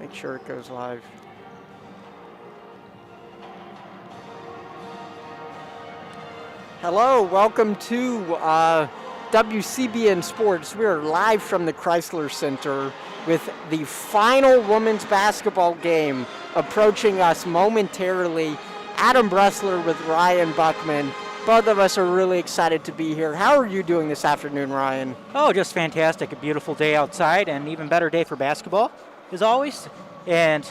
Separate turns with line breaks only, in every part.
Make sure it goes live. Hello, welcome to WCBN Sports. We are live from the Chrysler Center with the final women's basketball game approaching us momentarily. Adam Bressler with Ryan Buckman. Both of us are really excited to be here. How are you doing this afternoon, Ryan?
Oh, just fantastic. A beautiful day outside and even better day for basketball, as always. And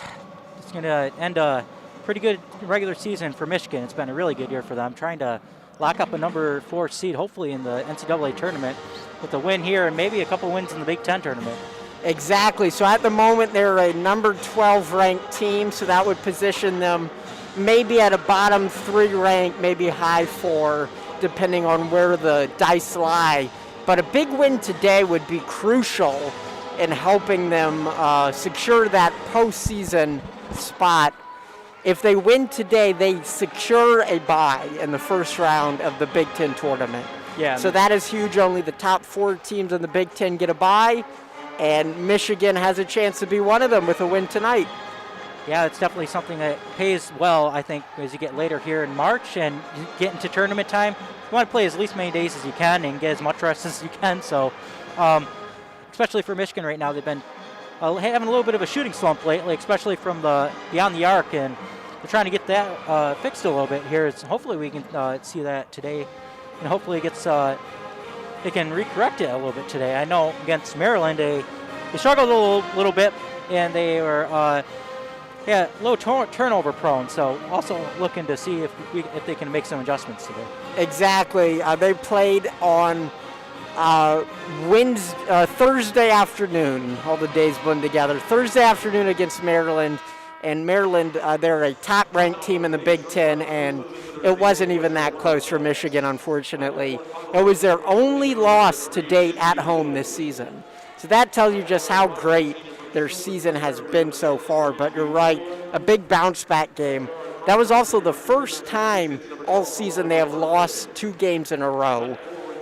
it's going to end a pretty good regular season for Michigan. It's been a really good year for them, trying to lock up a number 4 seed, hopefully in the NCAA tournament, with a win here and maybe a couple wins in the Big Ten tournament.
Exactly. So at the moment, they're a number 12 ranked team, so that would position them maybe at a bottom 3 rank, maybe high 4, depending on where the dice lie. But a big win today would be crucial in helping them secure that postseason spot. If they win today, they secure a bye in the first round of the Big Ten tournament.
Yeah.
So that is huge. Only the top 4 teams in the Big Ten get a bye, and Michigan has a chance to be one of them with a win tonight.
Yeah, it's definitely something that pays well, I think, as you get later here in March and you get into tournament time. You want to play as least many days as you can and get as much rest as you can. So, especially for Michigan right now, they've been having a little bit of a shooting slump lately, especially from the beyond the arc, and they're trying to get that fixed a little bit here. Hopefully we can see that today, and hopefully it gets they can recorrect it a little bit today. I know against Maryland they struggled a little bit, and they were low turnover prone. So also looking to see if they can make some adjustments today. Exactly.
They played on Thursday afternoon. All the days blend together. Thursday afternoon against Maryland. And Maryland, they're a top-ranked team in the Big Ten, and it wasn't even that close for Michigan, unfortunately. It was their only loss to date at home this season. So that tells you just how great their season has been so far. But you're right, a big bounce-back game. That was also the first time all season they have lost 2 games in a row.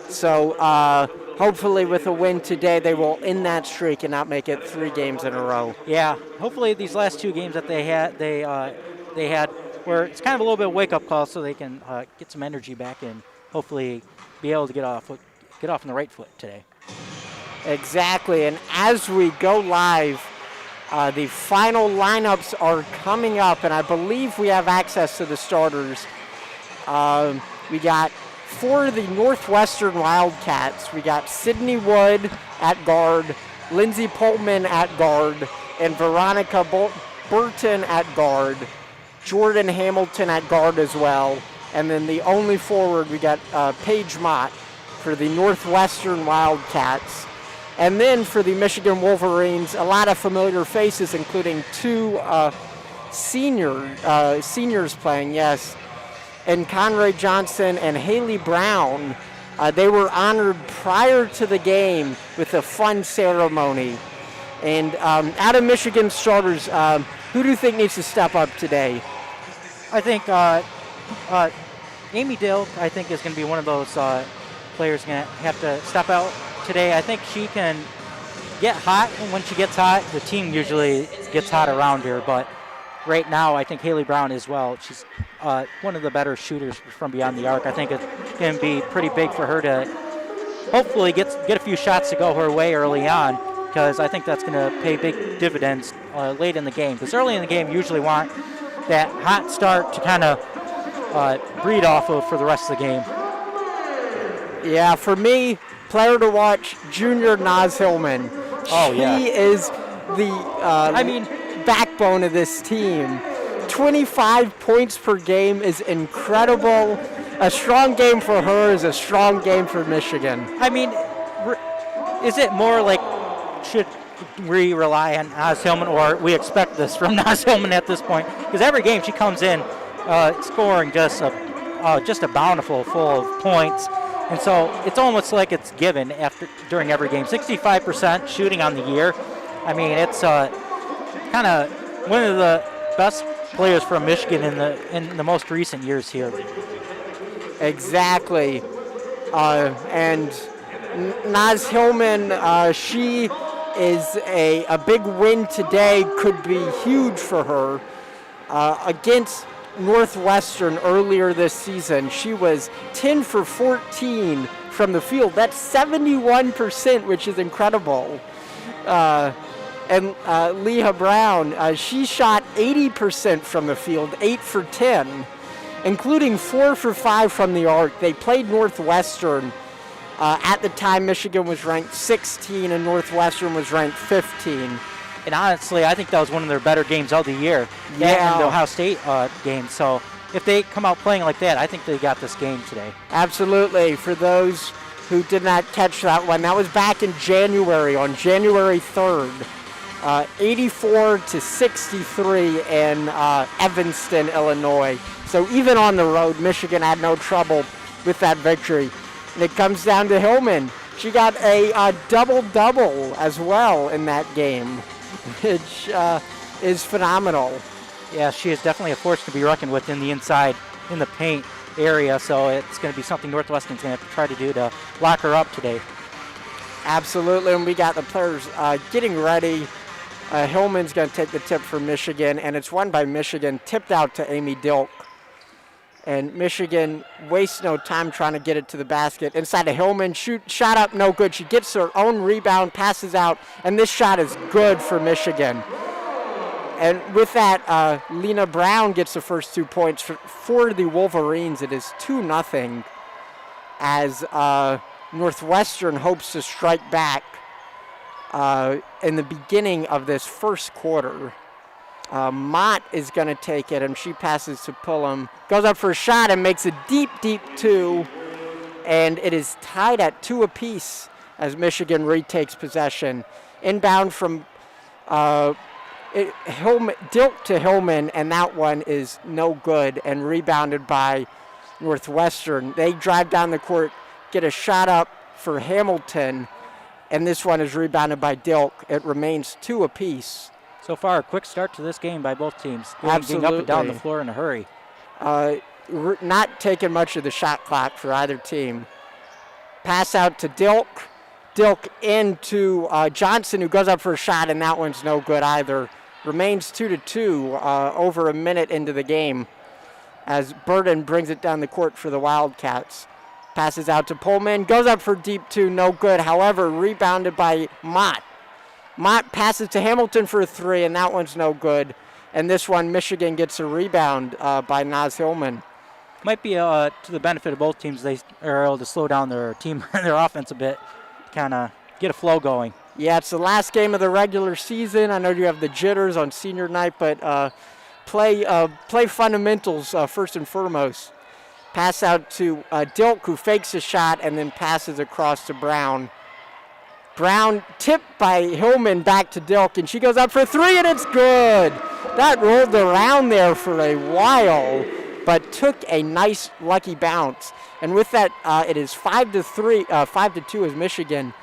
So hopefully with a win today, they will end that streak and not make it 3 games in a row.
Yeah, hopefully these last 2 games that they had where it's kind of a little bit of wake-up call, so they can get some energy back and hopefully be able to get off on the right foot today.
Exactly, and as we go live, the final lineups are coming up, and I believe we have access to the starters. We got for the Northwestern Wildcats, we got Sydney Wood at guard, Lindsey Pullman at guard, and Veronica Burton at guard, Jordan Hamilton at guard as well, and then the only forward, we got Paige Mott for the Northwestern Wildcats. And then for the Michigan Wolverines, a lot of familiar faces, including 2 seniors playing, yes, and Conrad Johnson and Haley Brown. They were honored prior to the game with a fun ceremony. And out of Michigan starters, who do you think needs to step up today?
I think Amy Dill, I think, is going to be one of those players going to have to step out today. I think she can get hot, and when she gets hot, the team usually gets hot around her. But right now, I think Haley Brown as well. She's one of the better shooters from beyond the arc. I think it's going to be pretty big for her to hopefully get a few shots to go her way early on, because I think that's going to pay big dividends late in the game. Because early in the game, you usually want that hot start to kind of breed off of for the rest of the game.
Yeah, for me, player to watch, junior Naz Hillman.
Oh, yeah.
He is the backbone of this team. 25 points per game is incredible. A strong game for her is a strong game for Michigan.
I mean, is it more like should we rely on Naz Hillman, or we expect this from Naz Hillman at this point? Because every game she comes in scoring just a bountiful full of points. And so it's almost like it's given during every game. 65% shooting on the year. I mean, it's kind of one of the best players from Michigan in the most recent years here.
Exactly. And Naz Hillman, she is a big win today, could be huge for her. Against Northwestern earlier this season, she was 10 for 14 from the field. That's 71%, which is incredible. And Leah Brown, she shot 80% from the field, 8 for 10, including 4 for 5 from the arc. They played Northwestern. At the time, Michigan was ranked 16 and Northwestern was ranked 15.
And honestly, I think that was one of their better games of the year.
Yeah.
And the Ohio State game. So if they come out playing like that, I think they got this game today.
Absolutely. For those who did not catch that one, that was back in January, on January 3rd. 84-63 in Evanston, Illinois. So even on the road, Michigan had no trouble with that victory. And it comes down to Hillman. She got a double-double as well in that game, which is phenomenal.
Yeah, she is definitely a force to be reckoned with in the inside, in the paint area. So it's going to be something Northwestern's going to have to try to do to lock her up today.
Absolutely, and we got the players getting ready. Hillman's going to take the tip for Michigan, and it's won by Michigan, tipped out to Amy Dilk. And Michigan wastes no time trying to get it to the basket. Inside to Hillman, shot up, no good. She gets her own rebound, passes out, and this shot is good for Michigan. And with that, Lena Brown gets the first 2 points for the Wolverines. It is 2-0 as Northwestern hopes to strike back in the beginning of this first quarter. Mott is going to take it, and she passes to Pullum. Goes up for a shot and makes a deep, deep 2. And it is tied at 2 apiece as Michigan retakes possession. Inbound from Dilk to Hillman, and that one is no good and rebounded by Northwestern. They drive down the court, get a shot up for Hamilton, and this one is rebounded by Dilk. It remains 2 apiece.
So far, a quick start to this game by both teams.
Absolutely.
Getting up and down the floor in a hurry.
Not taking much of the shot clock for either team. Pass out to Dilk. Dilk into Johnson, who goes up for a shot, and that one's no good either. Remains 2-2 over a minute into the game as Burden brings it down the court for the Wildcats. Passes out to Pullman, goes up for deep 2, no good. However, rebounded by Mott. Mott passes to Hamilton for a 3, and that one's no good. And this one, Michigan gets a rebound by Naz Hillman.
Might be to the benefit of both teams. They are able to slow down their team, their offense a bit, kind of get a flow going.
Yeah, it's the last game of the regular season. I know you have the jitters on senior night, but play fundamentals first and foremost. Pass out to Dilk, who fakes a shot and then passes across to Brown. Brown tipped by Hillman back to Dilk, and she goes up for 3, and it's good. That rolled around there for a while, but took a nice lucky bounce. And with that, it is 5-2 as Michigan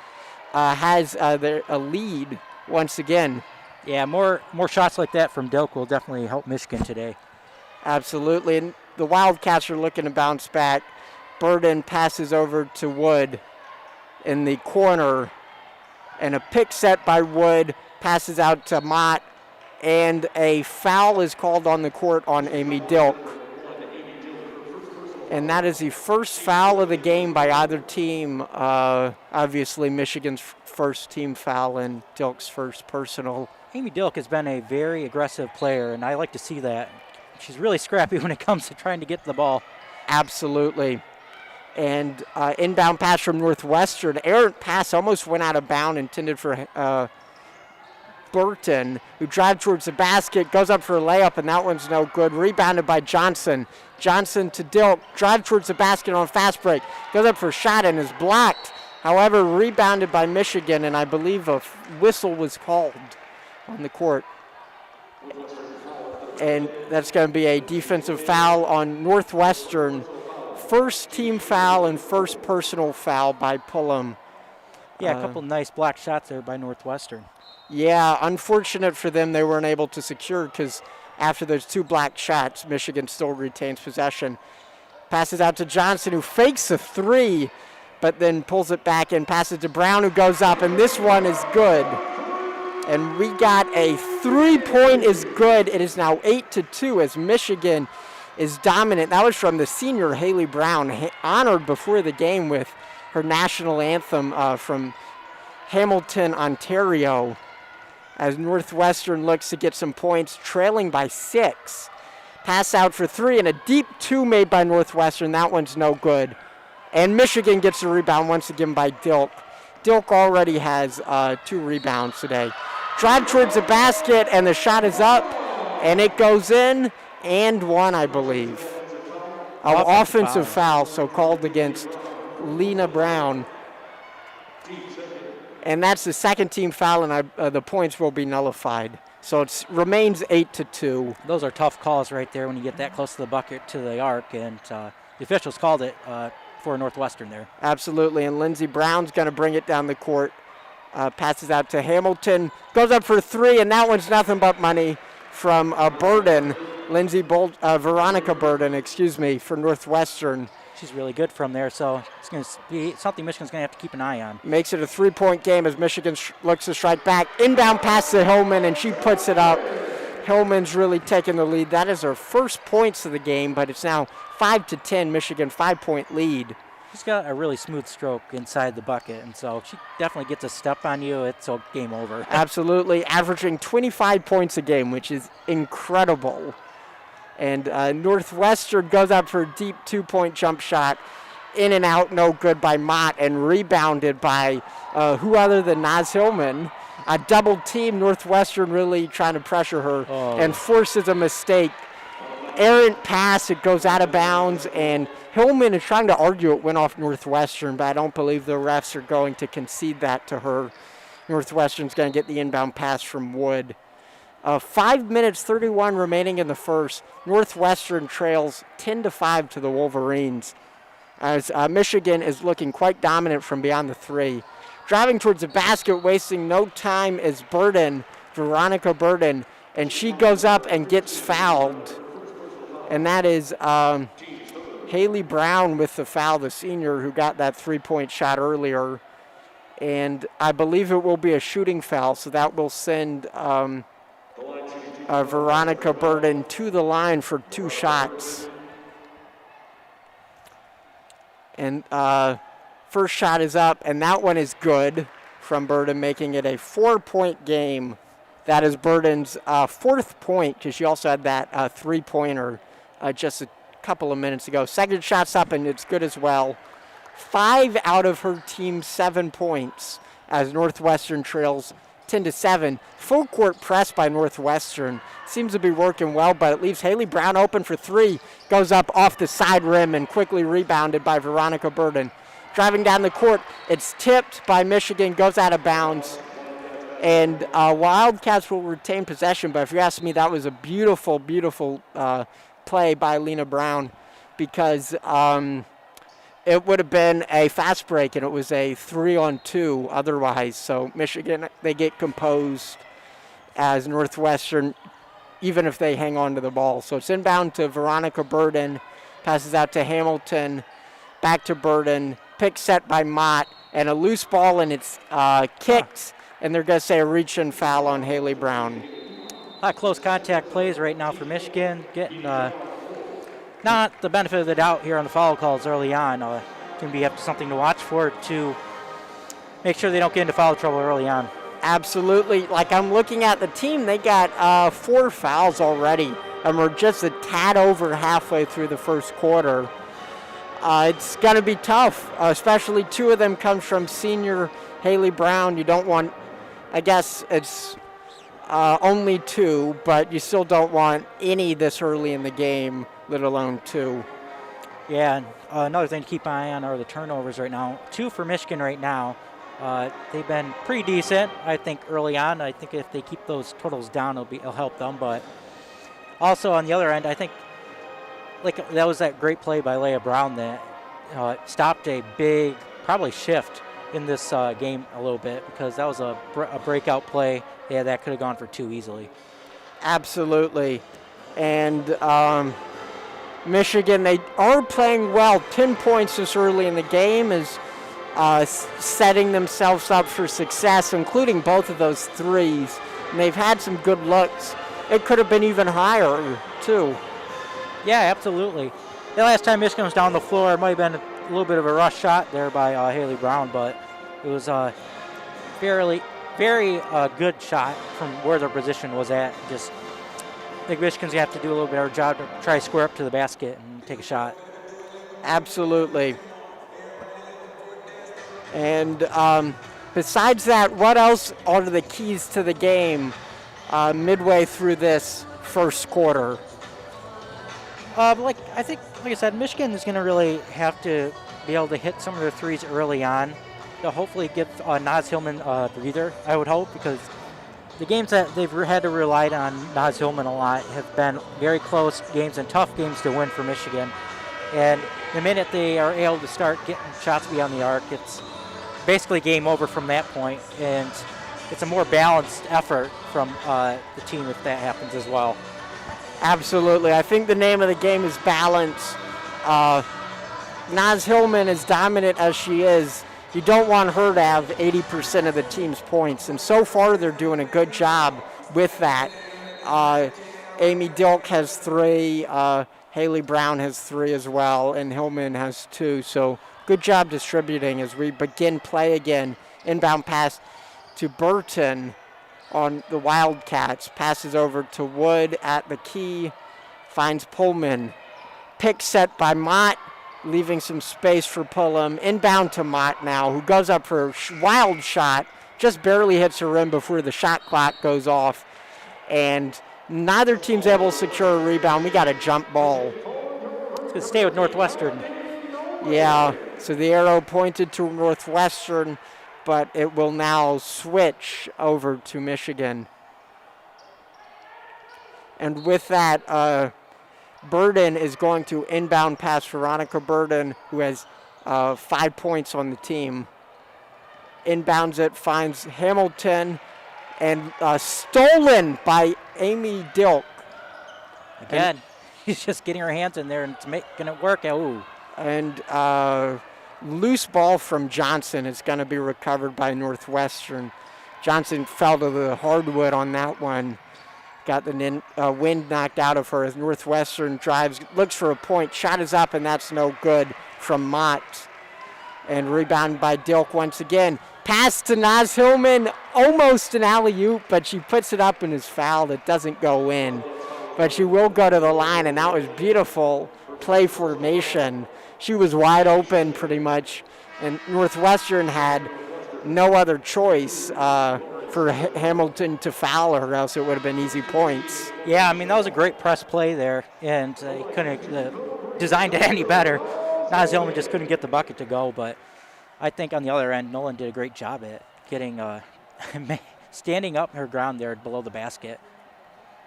has a lead once again.
Yeah, more shots like that from Dilk will definitely help Michigan today.
Absolutely, and the Wildcats are looking to bounce back. Burden passes over to Wood in the corner, and a pick set by Wood, passes out to Mott, and a foul is called on the court on Amy Dilk. And that is the first foul of the game by either team. Obviously, Michigan's first team foul and Dilk's first personal.
Amy Dilk has been a very aggressive player, and I like to see that. She's really scrappy when it comes to trying to get the ball.
Absolutely. And inbound pass from Northwestern. Errant pass almost went out of bounds, intended for Burton, who drives towards the basket, goes up for a layup, and that one's no good. Rebounded by Johnson. Johnson to Dilk, drive towards the basket on a fast break. Goes up for a shot and is blocked. However, rebounded by Michigan, and I believe a whistle was called on the court. And that's going to be a defensive foul on Northwestern. First team foul and first personal foul by Pullum.
Yeah, a couple nice block shots there by Northwestern.
Yeah, unfortunate for them they weren't able to secure because after those 2 block shots, Michigan still retains possession. Passes out to Johnson, who fakes a 3, but then pulls it back and passes to Brown, who goes up, and this one is good. And we got a 3-point is good. It is now 8-2 as Michigan is dominant. That was from the senior Haley Brown, honored before the game with her national anthem from Hamilton, Ontario, as Northwestern looks to get some points, trailing by 6. Pass out for 3 and a deep 2 made by Northwestern. That one's no good. And Michigan gets the rebound once again by Dilk. Dilk already has 2 rebounds today. Drive towards the basket, and the shot is up, and it goes in, and one, I believe. Offensive foul, so called against Lena Brown. And that's the second team foul, and the points will be nullified. So it remains 8-2.
Those are tough calls right there when you get that close to the bucket, to the arc, and the officials called it for Northwestern there.
Absolutely, and Lindsey Brown's going to bring it down the court. Passes out to Hamilton, goes up for 3, and that one's nothing but money from Burden. Veronica Burden, for Northwestern.
She's really good from there, so it's going to be something Michigan's going to have to keep an eye on.
Makes it a 3-point game as Michigan looks to strike back. Inbound pass to Hillman, and she puts it up. Hillman's really taking the lead. That is her first points of the game, but it's now 5-10, Michigan 5-point lead.
She's got a really smooth stroke inside the bucket, and so she definitely gets a step on you, it's a game over.
Absolutely, averaging 25 points a game, which is incredible. And Northwestern goes up for a deep 2-point jump shot. In and out, no good by Mott, and rebounded by who other than Naz Hillman. A double team, Northwestern really trying to pressure her and forces a mistake. Errant pass, it goes out of bounds, and Hillman is trying to argue it went off Northwestern, but I don't believe the refs are going to concede that to her. Northwestern's going to get the inbound pass from Wood. 5 minutes, 31 remaining in the first. Northwestern trails 10-5 to the Wolverines, as Michigan is looking quite dominant from beyond the 3. Driving towards the basket, wasting no time is Veronica Burden, and she goes up and gets fouled. And that is Haley Brown with the foul, the senior who got that 3-point shot earlier. And I believe it will be a shooting foul, so that will send Veronica Burden to the line for 2 shots. And first shot is up, and that one is good from Burden, making it a 4-point game. That is Burden's 4th point, because she also had that 3-pointer just a couple of minutes ago. Second shot's up, and it's good as well. 5 out of her team's 7 points as Northwestern trails 10-7. Full court press by Northwestern. Seems to be working well, but it leaves Haley Brown open for 3. Goes up off the side rim and quickly rebounded by Veronica Burden. Driving down the court, it's tipped by Michigan, goes out of bounds. And Wildcats will retain possession, but if you ask me, that was a beautiful, beautiful play by Lena Brown, because it would have been a fast break, and it was a 3-on-2 otherwise. So Michigan, they get composed as Northwestern, even if they hang on to the ball. So it's inbound to Veronica Burden, passes out to Hamilton, back to Burden, pick set by Mott, and a loose ball, and it's kicked, and they're going to say a reach-in foul on Haley Brown.
A lot of close contact plays right now for Michigan, getting not the benefit of the doubt here on the foul calls early on. Can be up to something to watch for to make sure they don't get into foul trouble early on.
Absolutely. Like, I'm looking at the team, they got 4 fouls already, and we're just a tad over halfway through the first quarter. It's going to be tough, especially 2 of them come from senior Haley Brown. You don't want, I guess it's only 2, but you still don't want any this early in the game, let alone 2.
Yeah, and another thing to keep an eye on are the turnovers right now. 2 for Michigan right now. They've been pretty decent, I think, early on. I think if they keep those totals down, it'll help them. But also on the other end, I think that was that great play by Leah Brown that stopped a big, probably shift in this game a little bit, because that was a breakout play. Yeah, that could have gone for 2 easily.
Absolutely. And Michigan, they are playing well. 10 points this early in the game as setting themselves up for success, including both of those threes. And they've had some good looks. It could have been even higher, too.
Yeah, absolutely. The last time Michigan was down the floor, it might have been a little bit of a rush shot there by Haley Brown, but it was a very good shot from where their position was at. Just, I think Michigan's going to have to do a little better job to try to square up to the basket and take a shot.
Absolutely. And besides that, what else are the keys to the game midway through this first quarter?
Like I said, Michigan is going to really have to be able to hit some of their threes early on to hopefully give Naz Hillman a breather, I would hope, because the games that they've had to rely on Naz Hillman a lot have been very close games and tough games to win for Michigan. And the minute they are able to start getting shots beyond the arc, it's basically game over from that point, and it's a more balanced effort from the team if that happens as well.
Absolutely. I think the name of the game is balance. Naz Hillman, as dominant as she is, you don't want her to have 80% of the team's points, and so far they're doing a good job with that. Amy Dilk has 3, Haley Brown has 3 as well, and Hillman has 2, so good job distributing as we begin play again. Inbound pass to Burton on the Wildcats. Passes over to Wood at the key. Finds Pullman. Pick set by Mott, leaving some space for Pullum. Inbound to Mott now, who goes up for a wild shot. Just barely hits the rim before the shot clock goes off. And neither team's able to secure a rebound. We got a jump ball.
It's going to stay with Northwestern.
Yeah, so the arrow pointed to Northwestern, but it will now switch over to Michigan. And with that, Burden is going to inbound pass Veronica Burden, who has 5 points on the team. Inbounds it, finds Hamilton, and stolen by Amy Dilk.
Again, she's just getting her hands in there, and it's making it work. Ooh.
And loose ball from Johnson is going to be recovered by Northwestern. Johnson fell to the hardwood on that one. Got the wind knocked out of her as Northwestern drives, looks for a point. Shot is up, and that's no good from Mott. And rebound by Dilk once again. Pass to Naz Hillman, almost an alley-oop, but she puts it up and is fouled. It doesn't go in. But she will go to the line, and that was beautiful play formation. She was wide open pretty much, and Northwestern had no other choice for Hamilton to foul her, or else it would have been easy points.
Yeah, I mean, that was a great press play there, and he couldn't have designed it any better. Naz Hillman just couldn't get the bucket to go, but I think on the other end, Nolan did a great job at getting standing up her ground there below the basket.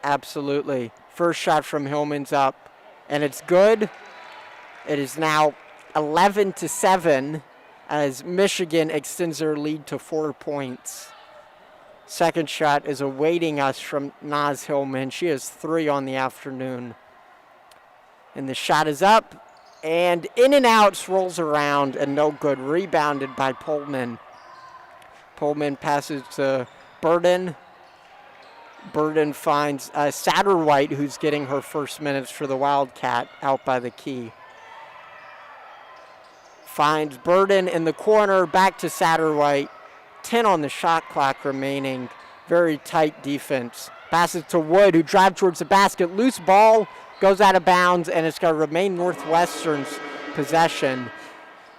Absolutely. First shot from Hillman's up, and it's good. It is now 11-7 as Michigan extends their lead to 4 points. Second shot is awaiting us from Naz Hillman. She has 3 on the afternoon. And the shot is up, and in and out, rolls around, and no good. Rebounded by Pullman. Pullman passes to Burden. Burden finds Satterwhite, who's getting her first minutes for the Wildcat, out by the key. Finds Burden in the corner, back to Satterwhite. 10 on the shot clock remaining. Very tight defense. Passes to Wood, who drives towards the basket. Loose ball, goes out of bounds, and it's going to remain Northwestern's possession.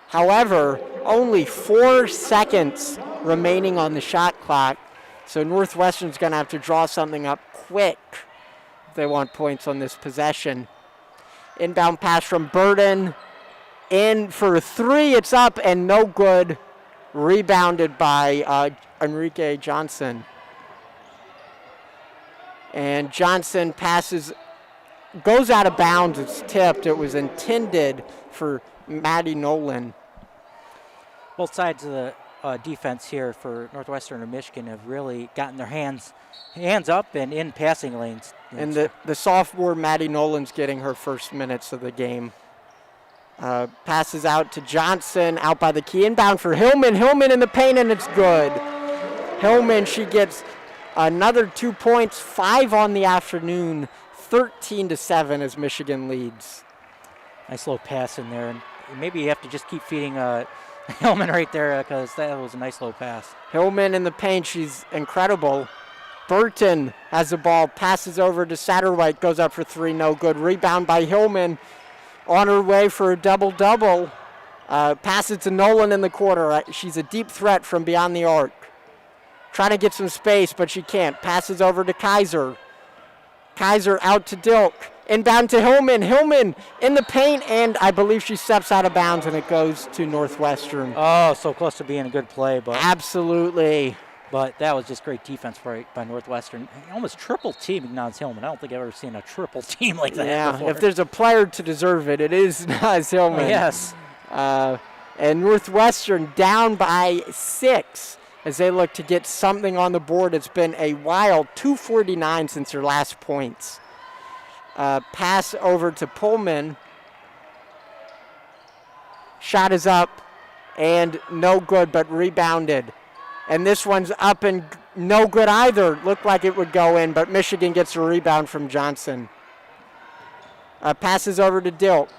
However, only 4 seconds remaining on the shot clock. So Northwestern's going to have to draw something up quick if they want points on this possession. Inbound pass from Burden. In for a 3, it's up and no good. Rebounded by Enrique Johnson. And Johnson passes, goes out of bounds, it's tipped. It was intended for Maddie Nolan.
Both sides of the defense here for Northwestern and Michigan have really gotten their hands up and in passing lanes.
And the sophomore Maddie Nolan's getting her first minutes of the game. Passes out to Johnson, out by the key, inbound for Hillman. Hillman in the paint, and it's good. Hillman, she gets another 2 points, 5 on the afternoon, 13-7 as Michigan leads.
Nice little pass in there, and maybe you have to just keep feeding Hillman right there because that was a nice little pass.
Hillman in the paint, she's incredible. Burton has the ball, passes over to Satterwhite, goes up for 3, no good. Rebound by Hillman, on her way for a double-double. Passes to Nolan in the corner. She's a deep threat from beyond the arc. Trying to get some space, but she can't. Passes over to Kaiser. Kaiser out to Dilk. Inbound to Hillman. Hillman in the paint, and I believe she steps out of bounds, and it goes to Northwestern.
Oh, so close to being a good play. But
absolutely.
But that was just great defense by Northwestern. Almost triple team Naz Hillman. I don't think I've ever seen a triple team like that before.
If there's a player to deserve it, it is Naz Hillman.
Yes.
And Northwestern down by 6 as they look to get something on the board. It's been a while, 2:49 since their last points. Pass over to Pullman. Shot is up and no good, but rebounded. And this one's up and no good either. Looked like it would go in, but Michigan gets a rebound from Johnson. Passes over to Dilk.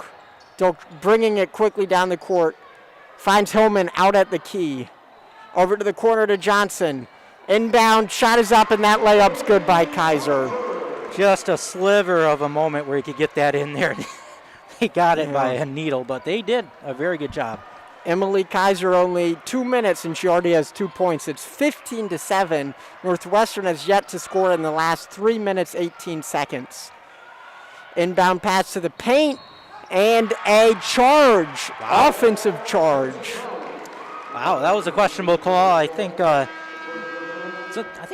Dilk bringing it quickly down the court. Finds Hillman out at the key. Over to the corner to Johnson. Inbound, shot is up, and that layup's good by Kaiser.
Just a sliver of a moment where he could get that in there. They got it by a needle, but they did a very good job.
Emily Kaiser only 2 minutes, and she already has 2 points. It's 15-7. Northwestern has yet to score in the last 3 minutes, 18 seconds. Inbound pass to the paint, and a charge, offensive charge.
Wow, that was a questionable call. I think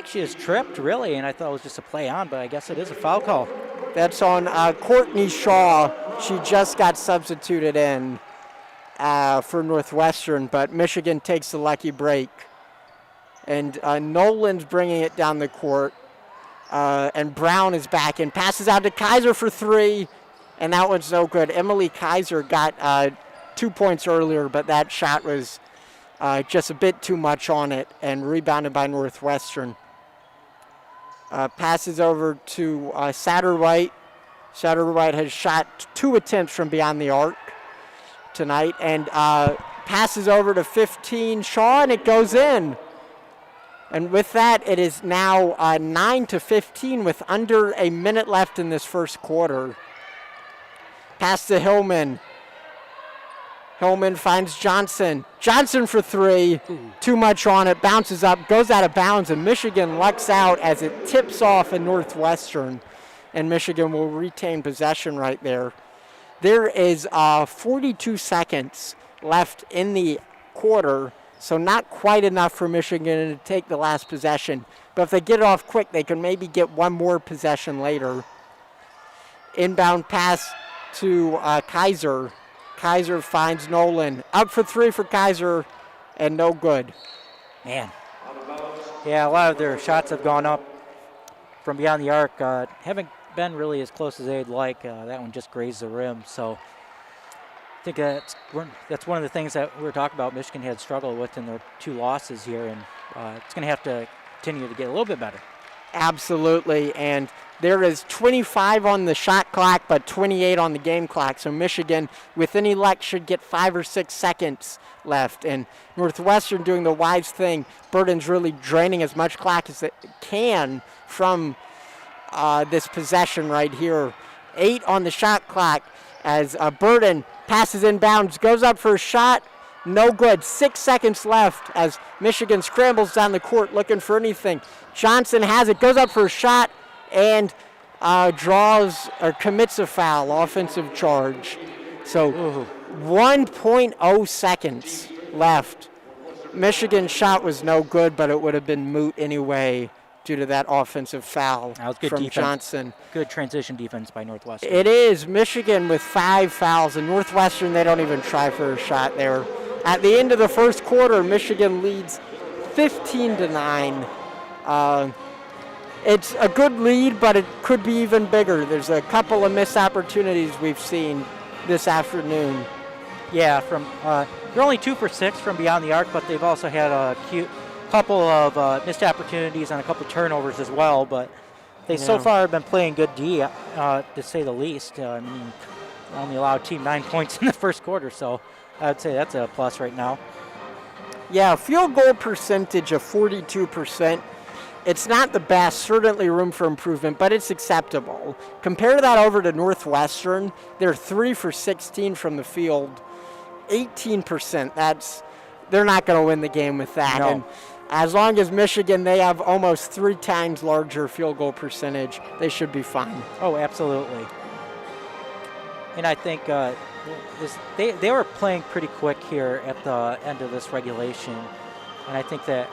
she is tripped, really, and I thought it was just a play on, but I guess it is a foul call.
That's on Courtney Shaw. She just got substituted in for Northwestern, but Michigan takes the lucky break. And Nolan's bringing it down the court, and Brown is back and passes out to Kaiser for 3, and that one's no good. Emily Kaiser got 2 points earlier, but that shot was just a bit too much on it and rebounded by Northwestern. Passes over to Satterwhite. Satterwhite has shot 2 attempts from beyond the arc tonight, and passes over to 15 Shaw, and it goes in. And with that, it is now 9-15 with under a minute left in this first quarter. Pass to Hillman. Hillman finds Johnson. Johnson for 3. Too much on it. Bounces up, goes out of bounds, and Michigan lucks out as it tips off in Northwestern. And Michigan will retain possession right there. There is 42 seconds left in the quarter, so not quite enough for Michigan to take the last possession. But if they get it off quick, they can maybe get one more possession later. Inbound pass to Kaiser. Kaiser finds Nolan. Up for 3 for Kaiser, and no good.
Man. Yeah, a lot of their shots have gone up from beyond the arc. Haven't been really as close as they'd like. That one just grazed the rim. So I think that's one of the things that we were talking about Michigan had struggled with in their 2 losses here, and it's going to have to continue to get a little bit better.
Absolutely, and there is 25 on the shot clock, but 28 on the game clock. So Michigan, with any luck, should get 5 or 6 seconds left. And Northwestern doing the wise thing. Burton's really draining as much clock as they can from this possession right here. 8 on the shot clock as Burton passes inbounds, goes up for a shot. No good. 6 seconds left as Michigan scrambles down the court looking for anything. Johnson has it, goes up for a shot, and draws or commits a foul, offensive charge. So 1.0 seconds left. Michigan's shot was no good, but it would have been moot anyway due to that offensive foul from
defense.
Johnson.
Good transition defense by Northwestern.
It is. Michigan with 5 fouls, and Northwestern, they don't even try for a shot there. At the end of the first quarter, Michigan leads 15-9. It's a good lead, but it could be even bigger. There's a couple of missed opportunities we've seen this afternoon.
Yeah, they're only 2 for 6 from beyond the arc, but they've also had a couple of missed opportunities and a couple turnovers as well. But they so far have been playing good D, to say the least. I mean, only allowed team 9 points in the first quarter, so I'd say that's a plus right now.
Yeah, field goal percentage of 42%. It's not the best, certainly room for improvement, but it's acceptable. Compare that over to Northwestern. They're 3 for 16 from the field, 18%. They're not going to win the game with that.
No.
And as long as Michigan, they have almost 3 times larger field goal percentage, they should be fine.
Oh, absolutely. And I think they were playing pretty quick here at the end of this regulation, and I think that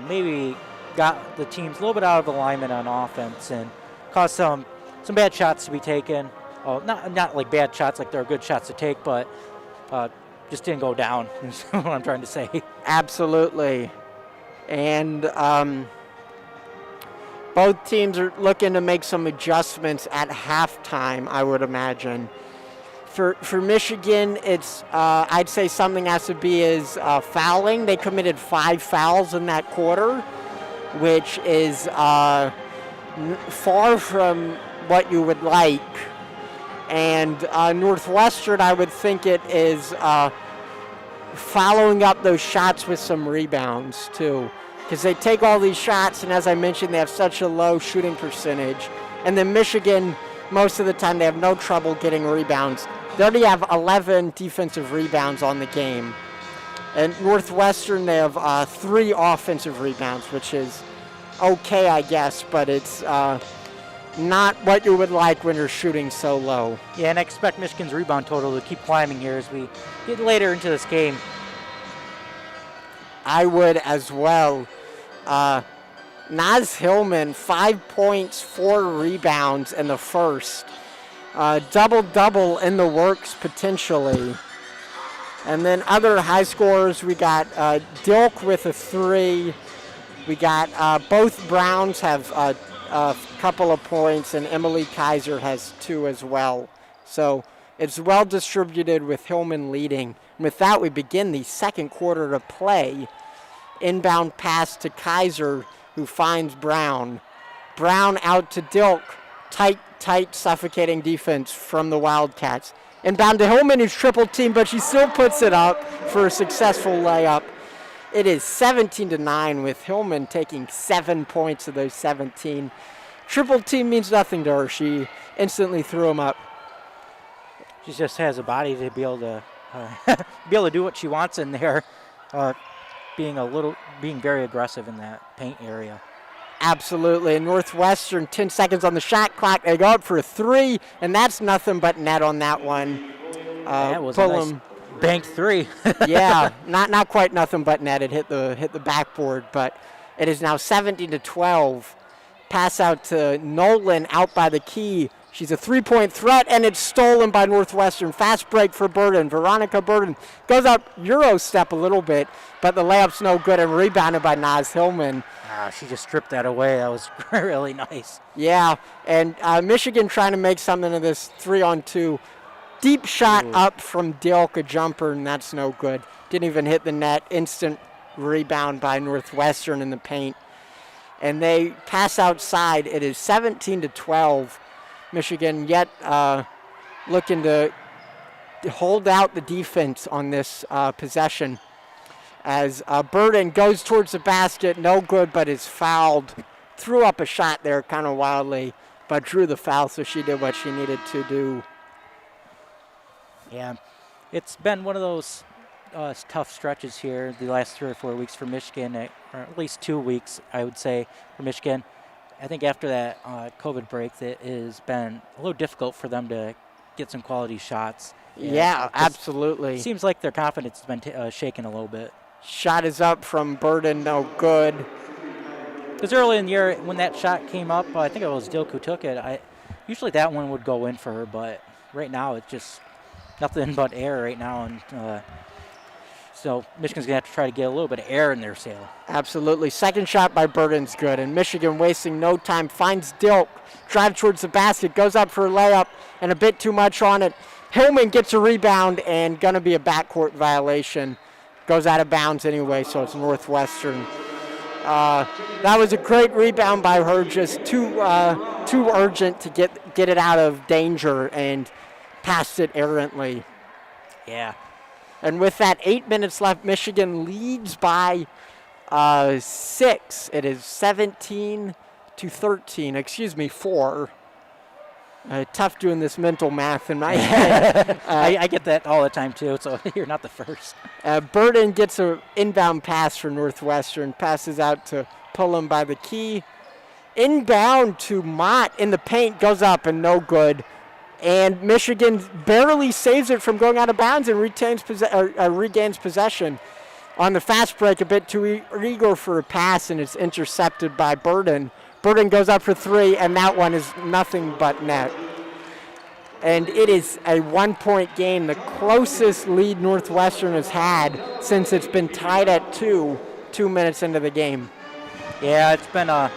maybe got the teams a little bit out of alignment on offense and caused some bad shots to be taken. Oh, not like bad shots, like they're good shots to take, but just didn't go down, is what I'm trying to say.
Absolutely. And both teams are looking to make some adjustments at halftime, I would imagine. For Michigan, it's I'd say something has to be is fouling. They committed 5 fouls in that quarter, which is far from what you would like. And Northwestern, I would think it is following up those shots with some rebounds too, because they take all these shots, and as I mentioned, they have such a low shooting percentage. And then Michigan, most of the time, they have no trouble getting rebounds. They already have 11 defensive rebounds on the game. And Northwestern, they have 3 offensive rebounds, which is okay, I guess, but it's not what you would like when you're shooting so low.
Yeah, and I expect Michigan's rebound total to keep climbing here as we get later into this game.
I would as well. Naz Hillman, 5 points, 4 rebounds in the first. Double-double in the works potentially. And then other high scorers, we got Dilk with a 3. We got both Browns have a couple of points, and Emily Kaiser has 2 as well. So it's well distributed with Hillman leading. And with that, we begin the second quarter to play. Inbound pass to Kaiser, who finds Brown. Brown out to Dilk. Tight, suffocating defense from the Wildcats. Inbound to Hillman, who's triple teamed, but she still puts it up for a successful layup. It is 17-9 with Hillman taking 7 points of those 17. Triple team means nothing to her. She instantly threw them up.
She just has a body to be able to do what she wants in there, being very aggressive in that paint area.
Absolutely. And Northwestern, 10 seconds on the shot clock. They go up for a 3, and that's nothing but net on that one.
That was a nice banked 3.
Yeah, not quite nothing but net. It hit the backboard, but it is now 17-12. Pass out to Nolan out by the key. She's a 3-point threat, and it's stolen by Northwestern. Fast break for Burden. Veronica Burden goes up Euro step a little bit, but the layup's no good and rebounded by Naz Hillman.
She just stripped that away. That was really nice.
Yeah, and Michigan trying to make something of this 3-on-2. Deep shot up from Dilk, a jumper, and that's no good. Didn't even hit the net. Instant rebound by Northwestern in the paint. And they pass outside. It is 17-12. Michigan yet looking to hold out the defense on this possession. As Burden goes towards the basket, no good, but is fouled. Threw up a shot there kind of wildly, but drew the foul, so she did what she needed to do.
Yeah, it's been one of those tough stretches here the last 3 or 4 weeks for Michigan, or at least 2 weeks, I would say, for Michigan. I think after that COVID break, it has been a little difficult for them to get some quality shots.
Yeah, absolutely.
It seems like their confidence has been shaken a little bit.
Shot is up from Burden, no good.
Because early in the year, when that shot came up, I think it was Dilk who took it. Usually that one would go in for her, but right now it's just nothing but air right now. And so Michigan's going to have to try to get a little bit of air in their sail.
Absolutely. Second shot by Burden's good, and Michigan wasting no time finds Dilk. Drive towards the basket, goes up for a layup, and a bit too much on it. Hillman gets a rebound and going to be a backcourt violation. Goes out of bounds anyway, so it's Northwestern. That was a great rebound by her, just too urgent to get it out of danger and passed it errantly.
Yeah. And
with that 8 minutes left, Michigan leads by 6. It is 4. Tough doing this mental math in my head.
I get that all the time too, so you're not the first.
Burden gets an inbound pass for Northwestern, passes out to Pullum by the key. Inbound to Mott in the paint, goes up and no good. And Michigan barely saves it from going out of bounds and regains possession. On the fast break, a bit too eager for a pass, and it's intercepted by Burden. Burden goes up for 3, and that one is nothing but net. And it is a 1-point game, the closest lead Northwestern has had since it's been tied at 2 minutes into the game.
Yeah, it's been a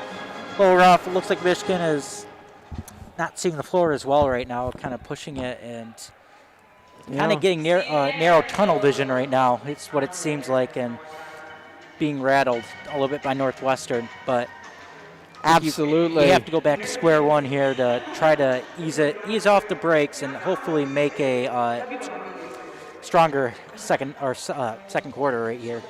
little rough. It looks like Michigan is not seeing the floor as well right now, kind of pushing it and kind of getting narrow tunnel vision right now. It's what it seems like, and being rattled a little bit by Northwestern. But
absolutely,
you have to go back to square one here to try to ease off the brakes and hopefully make a stronger second quarter right here.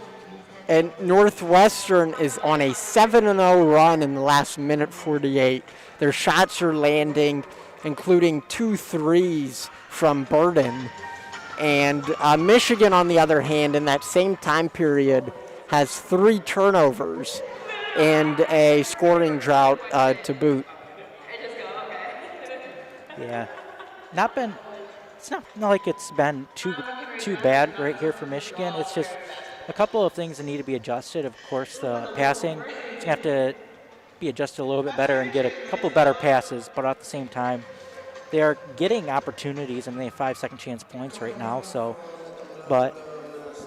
And Northwestern is on a 7-0 run in the last minute 48. Their shots are landing, including 2 threes from Burden. And Michigan, on the other hand, in that same time period, has 3 turnovers and a scoring drought to boot.
Yeah, it's not like it's been too bad right here for Michigan. It's just a couple of things that need to be adjusted. Of course, the passing is going to have to be adjusted a little bit better and get a couple better passes, but at the same time, they are getting opportunities, and they have 5 second chance points right now. So, but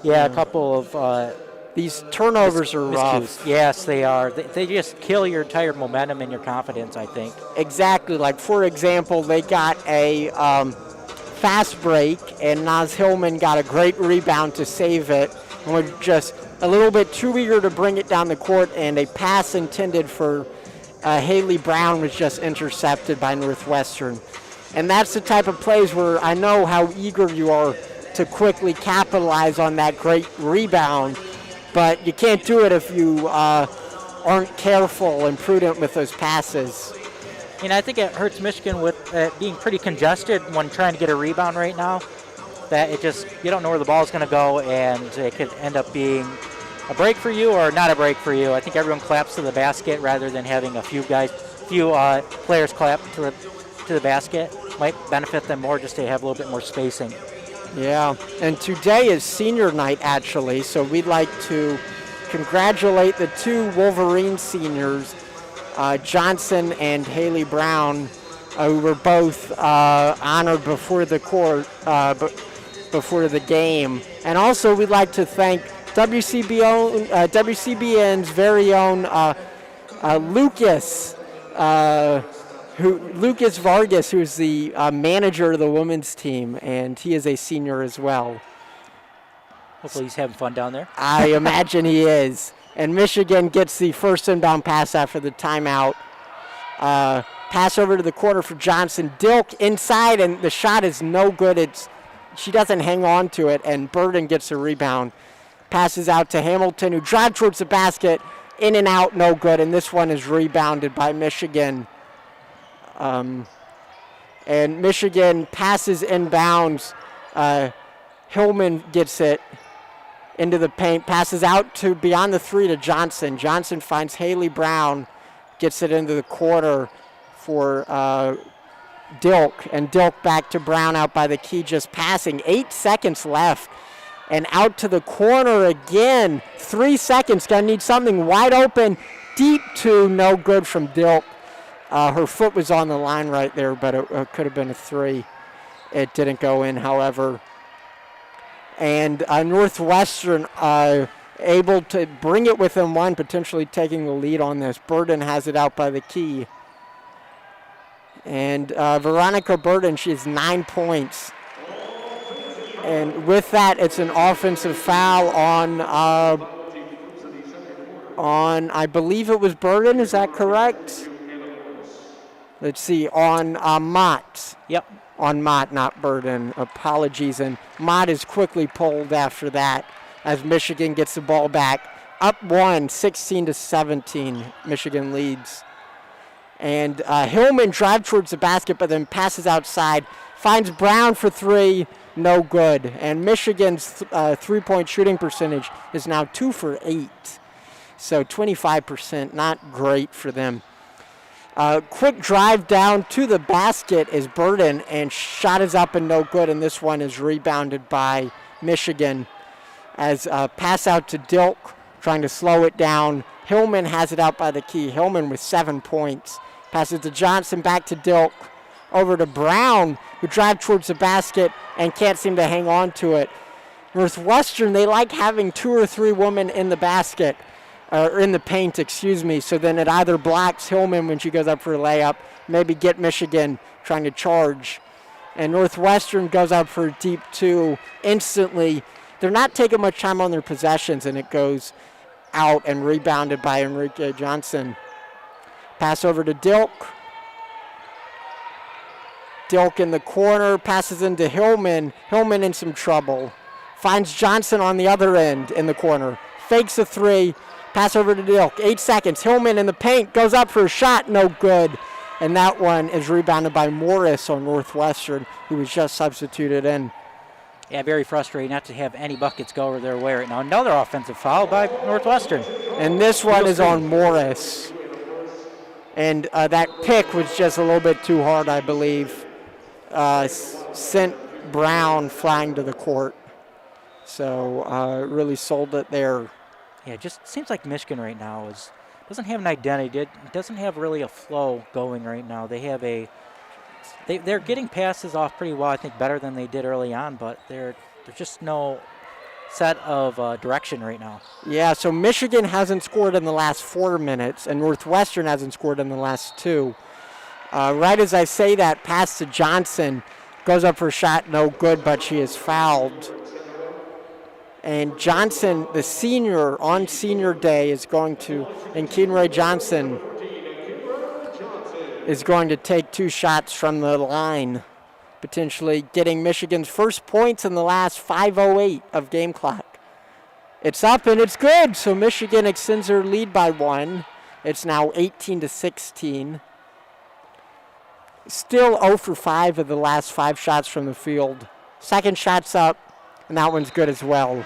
yeah, a couple of
these turnovers are rough.
Yes, they are. They just kill your entire momentum and your confidence, I think.
Exactly. Like, for example, they got a fast break, and Naz Hillman got a great rebound to save it. And we're just a little bit too eager to bring it down the court, and a pass intended for Haley Brown was just intercepted by Northwestern. And that's the type of plays where I know how eager you are to quickly capitalize on that great rebound, but you can't do it if you aren't careful and prudent with those passes.
And I think it hurts Michigan with being pretty congested when trying to get a rebound right now. That you don't know where the ball is going to go, and it could end up being a break for you or not a break for you. I think everyone claps to the basket rather than having a few players clap to the basket. Might benefit them more just to have a little bit more spacing.
Yeah, and today is senior night, actually, so we'd like to congratulate the 2 Wolverines seniors, Johnson and Haley Brown, who were both honored before the court, before the game. And also we'd like to thank WCBN's very own Lucas Vargas, who's the manager of the women's team, and he is a senior as well.
Hopefully he's having fun down there.
I imagine he is. And Michigan gets the first inbound pass after the timeout. Pass over to the corner for Johnson. Dilk inside, and the shot is no good. She doesn't hang on to it, and Burden gets a rebound. Passes out to Hamilton, who drives towards the basket. In and out, no good, and this one is rebounded by Michigan. And Michigan passes inbounds. Hillman gets it into the paint, passes out to beyond the 3 to Johnson. Johnson finds Haley Brown, gets it into the corner for Dilk, and Dilk back to Brown out by the key, just passing. 8 seconds left, and out to the corner again. 3 seconds, gonna need something wide open, deep 2, no good from Dilk. Her foot was on the line right there, but it could have been a 3. It didn't go in, however. And Northwestern able to bring it within 1, potentially taking the lead on this. Burden has it out by the key. And Veronica Burden, she has 9 points. And with that, it's an offensive foul on I believe it was Burden. Is that correct? Let's see, on Mott.
Yep.
On Mott, not Burden. Apologies. And Mott is quickly pulled after that as Michigan gets the ball back. Up 16-17, Michigan leads. And Hillman drives towards the basket, but then passes outside. Finds Brown for three, no good. And Michigan's three-point shooting percentage is now 2 for 8. So 25%, not great for them. Quick drive down to the basket is Burden, and shot is up and no good, and this one is rebounded by Michigan. As pass out to Dilk, trying to slow it down. Hillman has it out by the key. Hillman with 7 points. Passes to Johnson, back to Dilk. Over to Brown, who drives towards the basket and can't seem to hang on to it. Northwestern, they like having 2 or 3 women in the basket, or in the paint, excuse me, so then it either blocks Hillman when she goes up for a layup, maybe get Michigan trying to charge. And Northwestern goes up for a deep 2 instantly. They're not taking much time on their possessions, and it goes out and rebounded by Enrique Johnson. Pass over to Dilk. Dilk in the corner, passes into Hillman. Hillman in some trouble. Finds Johnson on the other end in the corner. Fakes a 3. Pass over to Dilk. 8 seconds. Hillman in the paint. Goes up for a shot. No good. And that one is rebounded by Morris on Northwestern, who was just substituted in.
Yeah, very frustrating not to have any buckets go over their way right now. Another offensive foul by Northwestern.
And this one is on Morris. And that pick was just a little bit too hard, I believe. Sent Brown flying to the court. So really sold it there.
Yeah, it just seems like Michigan right now doesn't have an identity. It doesn't have really a flow going right now. They have they're getting passes off pretty well, I think, better than they did early on, but there's just no set of direction right now.
Yeah, so Michigan hasn't scored in the last 4 minutes, and Northwestern hasn't scored in the last 2. Right as I say that, pass to Johnson, goes up for a shot, no good, but she is fouled. And Johnson, the senior, on senior day, and Keenray Johnson is going to take 2 shots from the line, potentially getting Michigan's first points in the last 5:08 of game clock. It's up and it's good, so Michigan extends their lead by 1. It's now 18-16. Still 0 for 5 of the last 5 shots from the field. Second shot's up, and that one's good as well.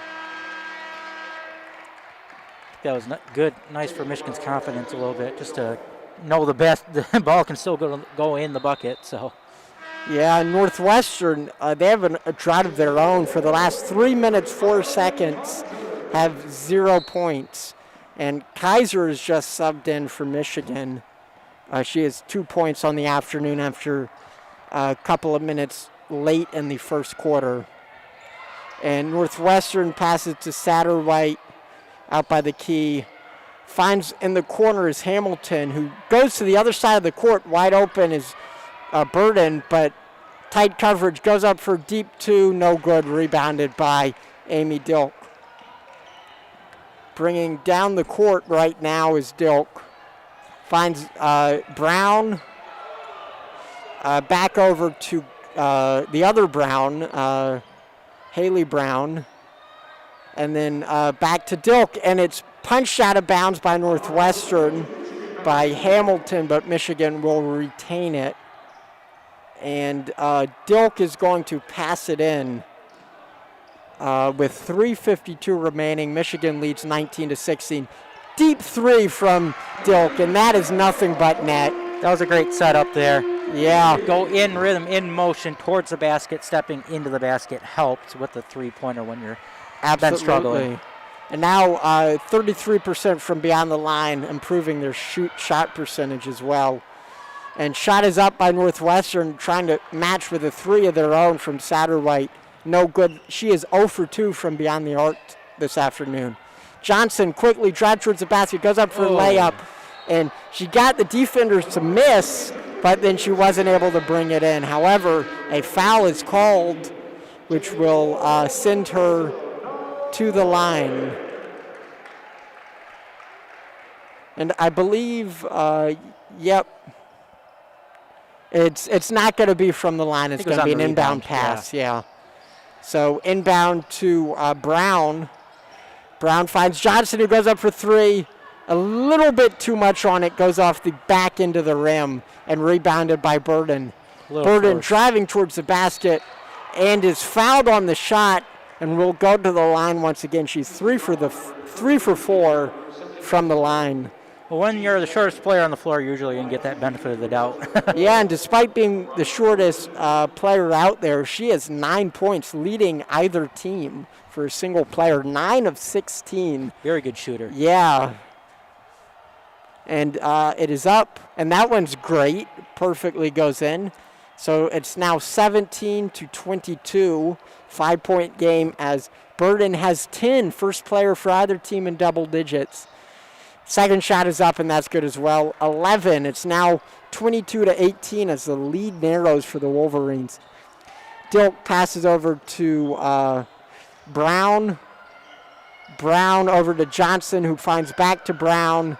That was good, nice for Michigan's confidence a little bit, just to know the ball can still go in the bucket. So,
yeah, Northwestern, they have a drive of their own for the last 3 minutes, 4 seconds, have 0 points. And Kaiser is just subbed in for Michigan. She has 2 points on the afternoon after a couple of minutes late in the first quarter. And Northwestern passes to Satterwhite out by the key. Finds in the corner is Hamilton, who goes to the other side of the court. Wide open is Burden, but tight coverage. Goes up for deep 2, no good. Rebounded by Amy Dilk. Bringing down the court right now is Dilk. Finds Brown. Back over to the other Brown, Haley Brown. And then back to Dilk, and it's punched out of bounds by Northwestern, by Hamilton, but Michigan will retain it. And Dilk is going to pass it in with 3:52 remaining. Michigan leads 19-16. Deep 3 from Dilk, and that is nothing but net.
That was a great setup there.
Yeah.
Go in rhythm, in motion towards the basket, stepping into the basket helps with the 3-pointer when you're been struggling.
And now 33% from beyond the line, improving their shot percentage as well. And shot is up by Northwestern, trying to match with a 3 of their own from Satterwhite. No good. She is 0 for 2 from beyond the arc this afternoon. Johnson quickly drives towards the basket, goes up for a layup, and she got the defenders to miss, but then she wasn't able to bring it in. However, a foul is called which will send her to the line. And I believe, yep, it's not going to be from the line. It's going to be an inbound pass, yeah. So inbound to Brown. Brown finds Johnson, who goes up for three. A little bit too much on it, goes off the back end of the rim and rebounded by Burden. Burden driving towards the basket and is fouled on the shot and will go to the line once again. She's 3 for 4 from the line.
Well, when you're the shortest player on the floor, usually you can get that benefit of the doubt.
Yeah, and despite being the shortest player out there, she has 9 points, leading either team for a single player. 9 of 16.
Very good shooter.
Yeah. And it is up, and that one's great. Perfectly goes in. So it's now 17-22, 5-point game as Burden has 10. First player for either team in double digits. Second shot is up, and that's good as well. 11. It's now 22-18 as the lead narrows for the Wolverines. Dilk passes over to Brown. Brown over to Johnson, who finds back to Brown.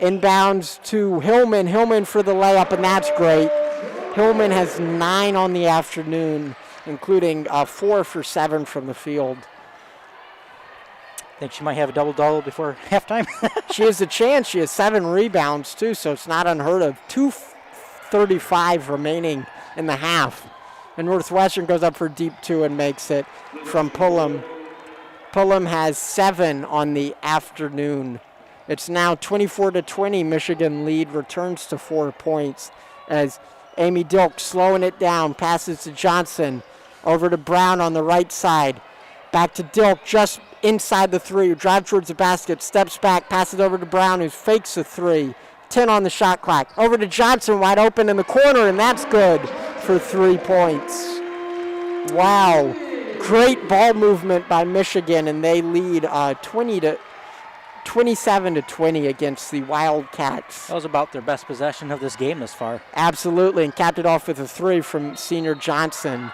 Inbounds to Hillman. Hillman for the layup, and that's great. Hillman has 9 on the afternoon, including 4 for 7 from the field.
Think she might have a double-double before halftime?
She has a chance. She has 7 rebounds, too, so it's not unheard of. 2:35 remaining in the half. And Northwestern goes up for deep 2 and makes it from Pullum. Pullum has 7 on the afternoon. It's now 24-20. Michigan lead returns to 4 points as Amy Dilk slowing it down, passes to Johnson, over to Brown on the right side. Back to Dilk, just inside the 3, who drives towards the basket, steps back, passes over to Brown, who fakes a 3. 10 on the shot clock. Over to Johnson, wide open in the corner, and that's good for 3 points. Wow. Great ball movement by Michigan, and they lead 27-20 against the Wildcats.
That was about their best possession of this game this far.
Absolutely, and capped it off with a 3 from senior Johnson.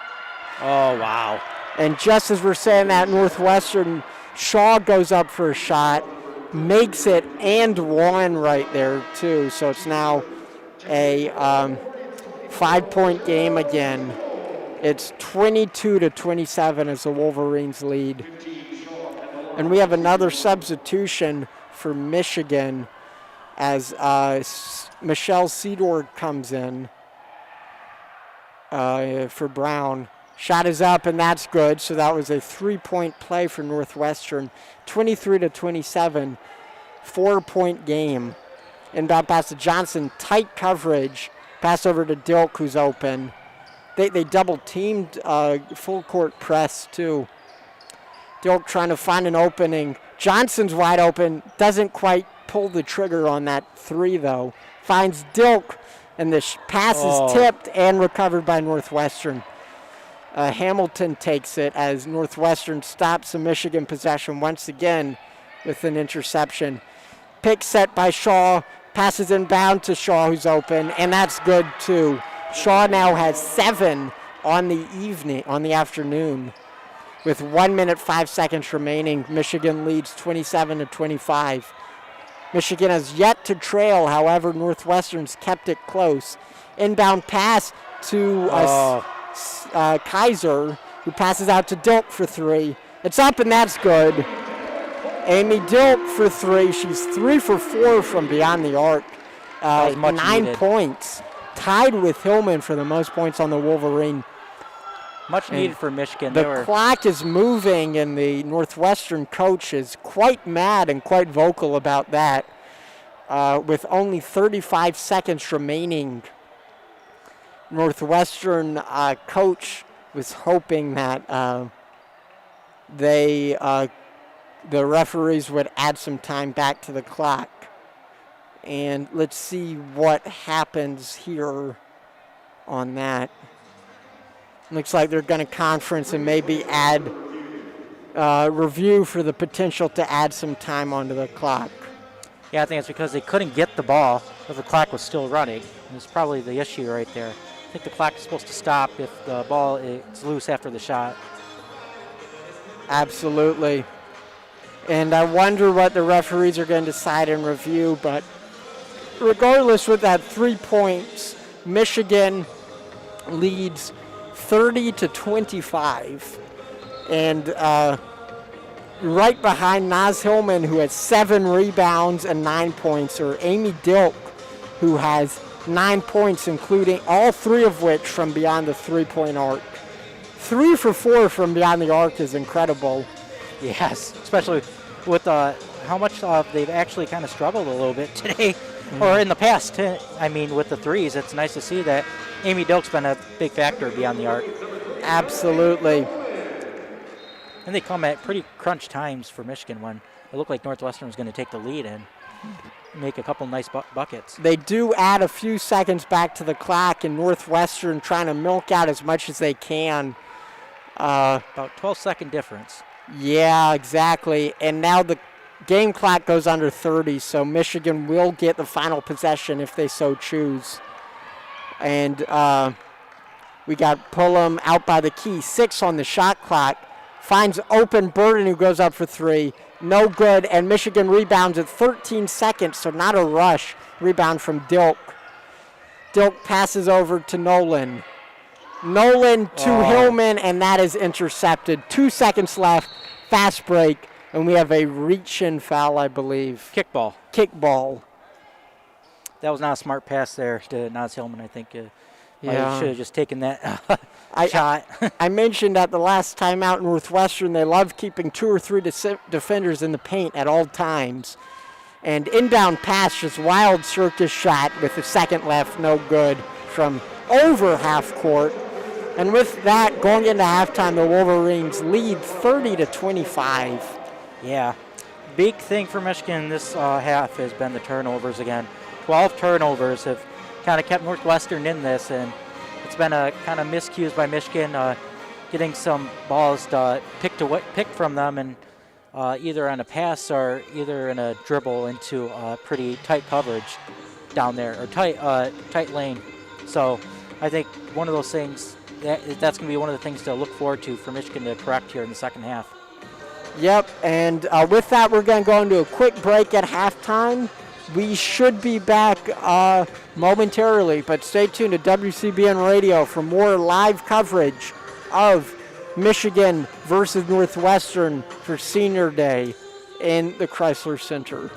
Oh, wow.
And just as we're saying that, Northwestern, Shaw goes up for a shot, makes it, and one right there, too. So it's now a 5-point game again. It's 22-27 as the Wolverines lead. And we have another substitution for Michigan as Michelle Seedorf comes in for Brown. Shot is up, and that's good. So that was a 3-point play for Northwestern. 23-27, 4-point game. Inbound pass to Johnson, tight coverage. Pass over to Dilk, who's open. They double-teamed full-court press, too. Dilk trying to find an opening. Johnson's wide open. Doesn't quite pull the trigger on that 3, though. Finds Dilk, and the pass is tipped and recovered by Northwestern. Hamilton takes it as Northwestern stops a Michigan possession once again with an interception. Pick set by Shaw. Passes inbound to Shaw, who's open, and that's good, too. Shaw now has 7 on the afternoon. With 1 minute, 5 seconds remaining, Michigan leads 27-25. Michigan has yet to trail, however, Northwestern's kept it close. Inbound pass to Kaiser, who passes out to Dilk for 3. It's up, and that's good. Amy Dilk for 3. She's 3 for 4 from beyond the arc. 9 points. Tied with Hillman for the most points on the Wolverine.
Much needed for Michigan.
The clock is moving, and the Northwestern coach is quite mad and quite vocal about that. With only 35 seconds remaining, Northwestern coach was hoping that the referees would add some time back to the clock. And let's see what happens here on that. Looks like they're going to conference and maybe add review for the potential to add some time onto the clock.
Yeah, I think it's because they couldn't get the ball if the clock was still running. It's probably the issue right there. I think the clock is supposed to stop if the ball is loose after the shot.
Absolutely. And I wonder what the referees are going to decide in review. But regardless, with that 3 points, Michigan leads 30-25. And right behind Naz Hillman, who has 7 rebounds and 9 points, or Amy Dilk, who has 9 points, including all 3 of which from beyond the 3-point arc. 3 for 4 from beyond the arc is incredible.
Yes, especially with how much they've actually kind of struggled a little bit today, or in the past. I mean, with the threes, it's nice to see that Amy Dilk's been a big factor beyond the arc.
Absolutely.
And they come at pretty crunch times for Michigan when it looked like Northwestern was going to take the lead and make a couple nice buckets.
They do add a few seconds back to the clock, and Northwestern trying to milk out as much as they can.
About 12-second difference.
Yeah, exactly. And now the game clock goes under 30, so Michigan will get the final possession if they so choose. And we got Pullum out by the key. 6 on the shot clock. Finds open Burden, who goes up for 3. No good, and Michigan rebounds at 13 seconds, so not a rush. Rebound from Dilk. Dilk passes over to Nolan. Nolan to Hillman, and that is intercepted. 2 seconds left, fast break, and we have a reach-in foul, I believe.
Kickball.
Kickball.
That was not a smart pass there to Naz Hillman, I think.
Yeah.
Should have just taken that shot.
I mentioned at the last time out in Northwestern, they love keeping 2 or 3 defenders in the paint at all times. And inbound pass, just wild circus shot with a second left, no good, from over half court. And with that, going into halftime, the Wolverines lead 30-25.
Yeah. Big thing for Michigan this half has been the turnovers again. 12 turnovers have kind of kept Northwestern in this, and it's been a kind of miscues by Michigan, getting some balls picked from them, and either on a pass or either in a dribble into pretty tight coverage down there, or tight lane. So I think one of those things, that's going to be one of the things to look forward to for Michigan to correct here in the second half.
Yep, and with that, we're going to go into a quick break at halftime. We should be back momentarily, but stay tuned to WCBN Radio for more live coverage of Michigan versus Northwestern for Senior Day in the Chrysler Center.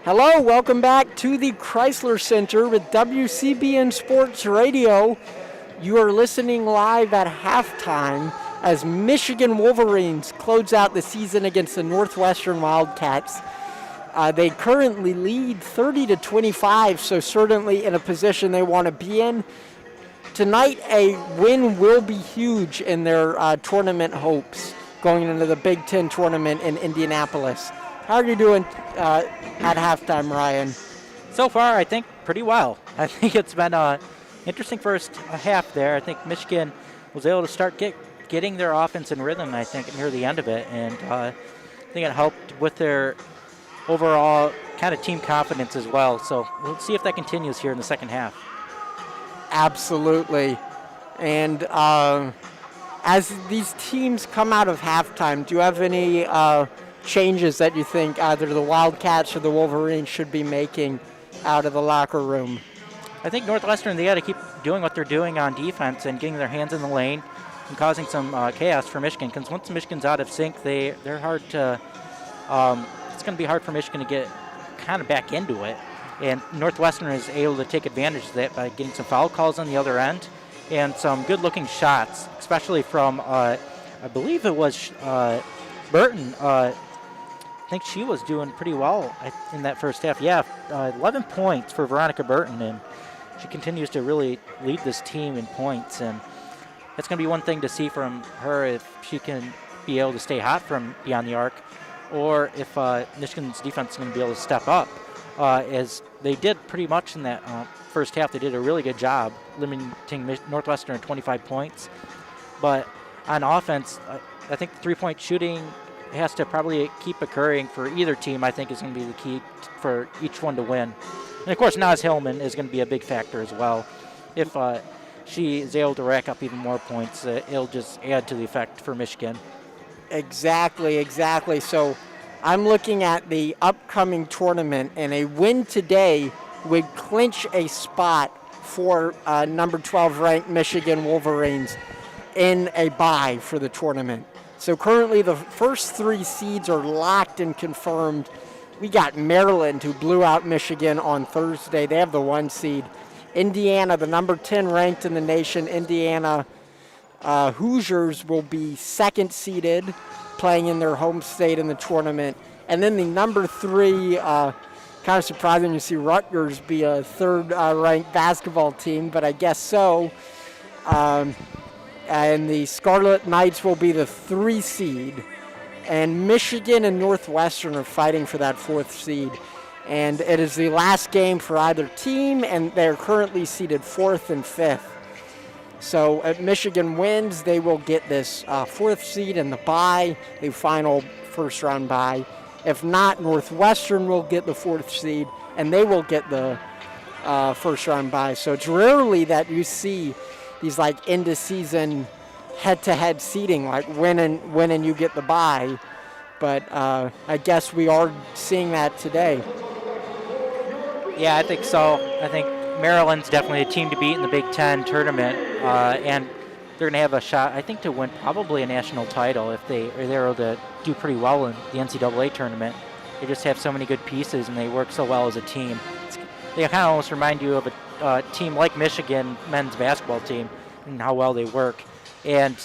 Hello, welcome back to the Chrysler Center with WCBN Sports Radio. You are listening live at halftime as Michigan Wolverines close out the season against the Northwestern Wildcats. They currently lead 30-25, so certainly in a position they want to be in. Tonight, a win will be huge in their tournament hopes going into the Big Ten tournament in Indianapolis. How are you doing at halftime, Ryan?
So far, I think pretty well. I think it's been an interesting first half there. I think Michigan was able to start getting their offense in rhythm, I think, near the end of it. And I think it helped with their overall kind of team confidence as well. So we'll see if that continues here in the second half.
Absolutely. And as these teams come out of halftime, do you have any changes that you think either the Wildcats or the Wolverines should be making out of the locker room?
I think Northwestern, they got to keep doing what they're doing on defense and getting their hands in the lane and causing some chaos for Michigan. Because once Michigan's out of sync, they're hard to it's going to be hard for Michigan to get kind of back into it. And Northwestern is able to take advantage of that by getting some foul calls on the other end and some good-looking shots, especially from, I believe it was Burton. I think she was doing pretty well in that first half. Yeah, 11 points for Veronica Burton, and she continues to really lead this team in points. And it's going to be one thing to see from her if she can be able to stay hot from beyond the arc, or if Michigan's defense is going to be able to step up, as they did pretty much in that first half. They did a really good job limiting Northwestern to 25 points. But on offense, I think the three-point shooting has to probably keep occurring for either team. I think is going to be the key for each one to win. And, of course, Naz Hillman is going to be a big factor as well. If she is able to rack up even more points, it'll just add to the effect for Michigan.
Exactly. So I'm looking at the upcoming tournament, and a win today would clinch a spot for number 12 ranked Michigan Wolverines in a bye for the tournament. So currently the first three seeds are locked and confirmed. We got Maryland, who blew out Michigan on Thursday. They have the 1 seed. Indiana, the number 10 ranked in the nation. Indiana Hoosiers will be second seeded, playing in their home state in the tournament. And then the number 3, kind of surprising to see Rutgers be a third ranked basketball team, but I guess so. And the Scarlet Knights will be the 3 seed. And Michigan and Northwestern are fighting for that 4th seed. And it is the last game for either team, and they're currently seeded 4th and 5th. So if Michigan wins, they will get this 4th seed in the bye, the final first-round bye. If not, Northwestern will get the 4th seed, and they will get the first-round bye. So it's rarely that you see these like end-of-season head-to-head seeding, like win and you get the bye. But I guess we are seeing that today.
Yeah, I think so. I think Maryland's definitely a team to beat in the Big Ten tournament, and they're going to have a shot, I think, to win probably a national title if they're able to do pretty well in the NCAA tournament. They just have so many good pieces, and they work so well as a team. They kind of almost remind you of a team like Michigan men's basketball team and how well they work. And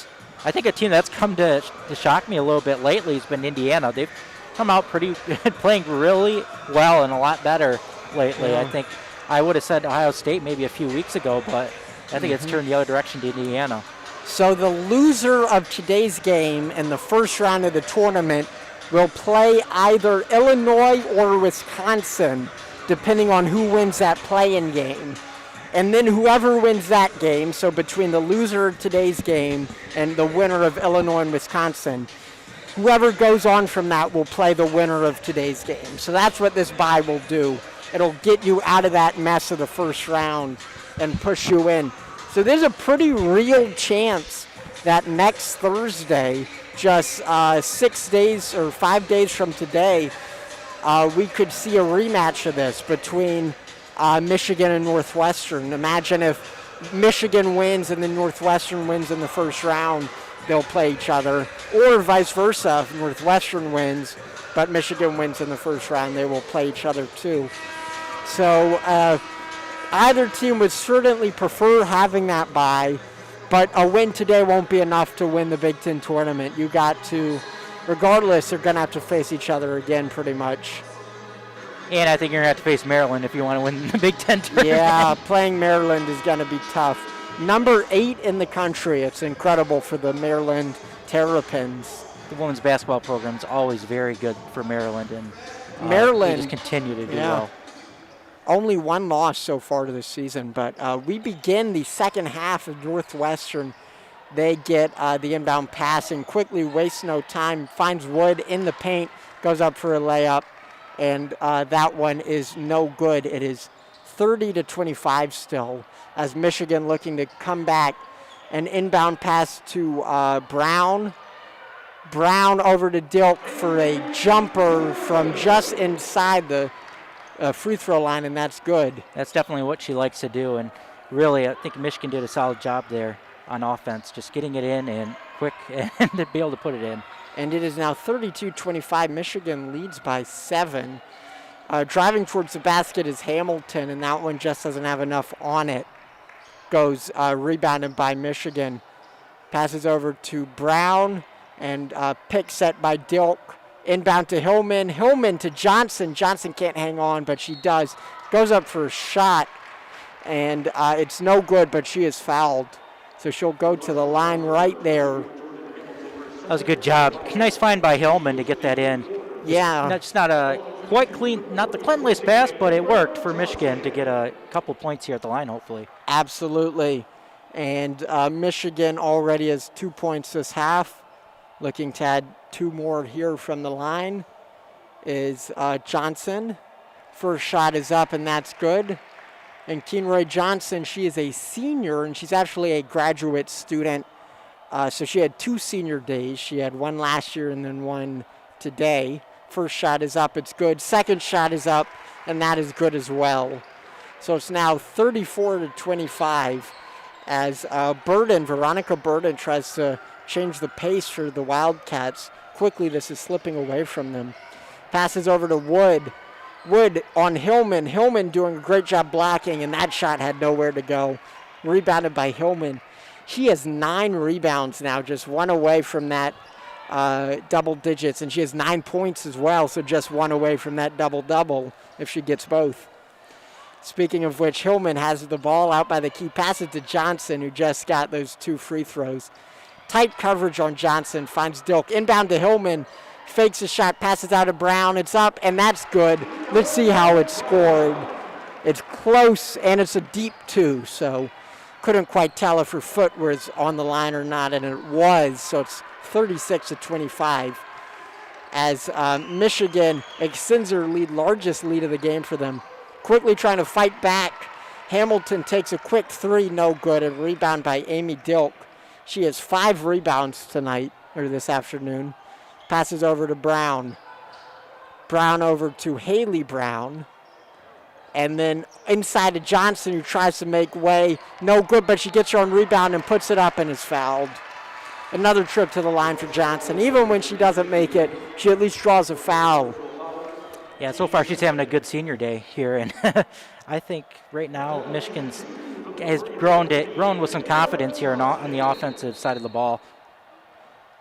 I think a team that's come to shock me a little bit lately has been Indiana. They've come out pretty playing really well and a lot better lately. Yeah. I think I would have said Ohio State maybe a few weeks ago, but I think it's turned the other direction to Indiana.
So the loser of today's game in the first round of the tournament will play either Illinois or Wisconsin, depending on who wins that play-in game. And then whoever wins that game, so between the loser of today's game and the winner of Illinois and Wisconsin, whoever goes on from that will play the winner of today's game. So that's what this bye will do. It'll get you out of that mess of the first round and push you in. So there's a pretty real chance that next Thursday, just 6 days or 5 days from today, we could see a rematch of this between Michigan and Northwestern. Imagine if Michigan wins and then Northwestern wins in the first round. they'll play each other, or vice versa. If Northwestern wins, but Michigan wins in the first round, they will play each other too. So either team would certainly prefer having that bye, but a win today won't be enough to win the Big Ten tournament. You got to, regardless, they're going to have to face each other again pretty much.
And I think you're going to have to face Maryland if you want to win the Big Ten tournament.
Yeah, playing Maryland is going to be tough. Number 8 in the country. It's incredible for the Maryland Terrapins.
The women's basketball program is always very good for Maryland, and
Maryland
they just continue to do well.
Only one loss so far to this season, but we begin the second half of Northwestern. They get the inbound pass and quickly waste no time, finds Wood in the paint, goes up for a layup, and that one is no good. It is 30-25 still, as Michigan looking to come back. An inbound pass to Brown. Brown over to Dilk for a jumper from just inside the free throw line, and that's good.
That's definitely what she likes to do, and really I think Michigan did a solid job there on offense, just getting it in and quick and to be able to put it in.
And it is now 32-25. Michigan leads by 7. Driving towards the basket is Hamilton, and that one just doesn't have enough on it. Goes rebounded by Michigan. Passes over to Brown, and pick set by Dilk. Inbound to Hillman. Hillman to Johnson. Johnson can't hang on, but she does. Goes up for a shot, and it's no good, but she is fouled. So she'll go to the line right there.
That was a good job. Nice find by Hillman to get that in.
Yeah.
It's not a quite clean, not the cleanliest pass, but it worked for Michigan to get a couple points here at the line, hopefully.
Absolutely. And Michigan already has 2 points this half. Looking to add 2 more here from the line is Johnson. First shot is up, and that's good. And Keenroy Johnson, she is a senior, and she's actually a graduate student. So she had 2 senior days. She had one last year and then one today. First shot is up, it's good. Second shot is up, and that is good as well. So it's now 34-25 as Veronica Burden tries to change the pace for the Wildcats. Quickly, this is slipping away from them. Passes over to Wood. Wood on Hillman. Hillman doing a great job blocking, and that shot had nowhere to go. Rebounded by Hillman. She has 9 rebounds now, just one away from that double digits, and she has 9 points as well, so just one away from that double-double if she gets both. Speaking of which, Hillman has the ball out by the key. Passes to Johnson, who just got those 2 free throws. Tight coverage on Johnson, finds Dilk. Inbound to Hillman, fakes a shot, passes out to Brown. It's up, and that's good. Let's see how it's scored. It's close, and it's a deep 2, so couldn't quite tell if her foot was on the line or not, and it was, so it's 36-25 as Michigan extends their lead, largest lead of the game for them. Quickly trying to fight back. Hamilton takes a quick 3, no good, and rebound by Amy Dilk. She has 5 rebounds tonight, or this afternoon. Passes over to Brown. Brown over to Haley Brown. And then inside to Johnson, who tries to make way. No good, but she gets her own rebound and puts it up and is fouled. Another trip to the line for Johnson. Even when she doesn't make it, she at least draws a foul.
Yeah, so far she's having a good senior day here, and I think right now Michigan has grown with some confidence here on the offensive side of the ball.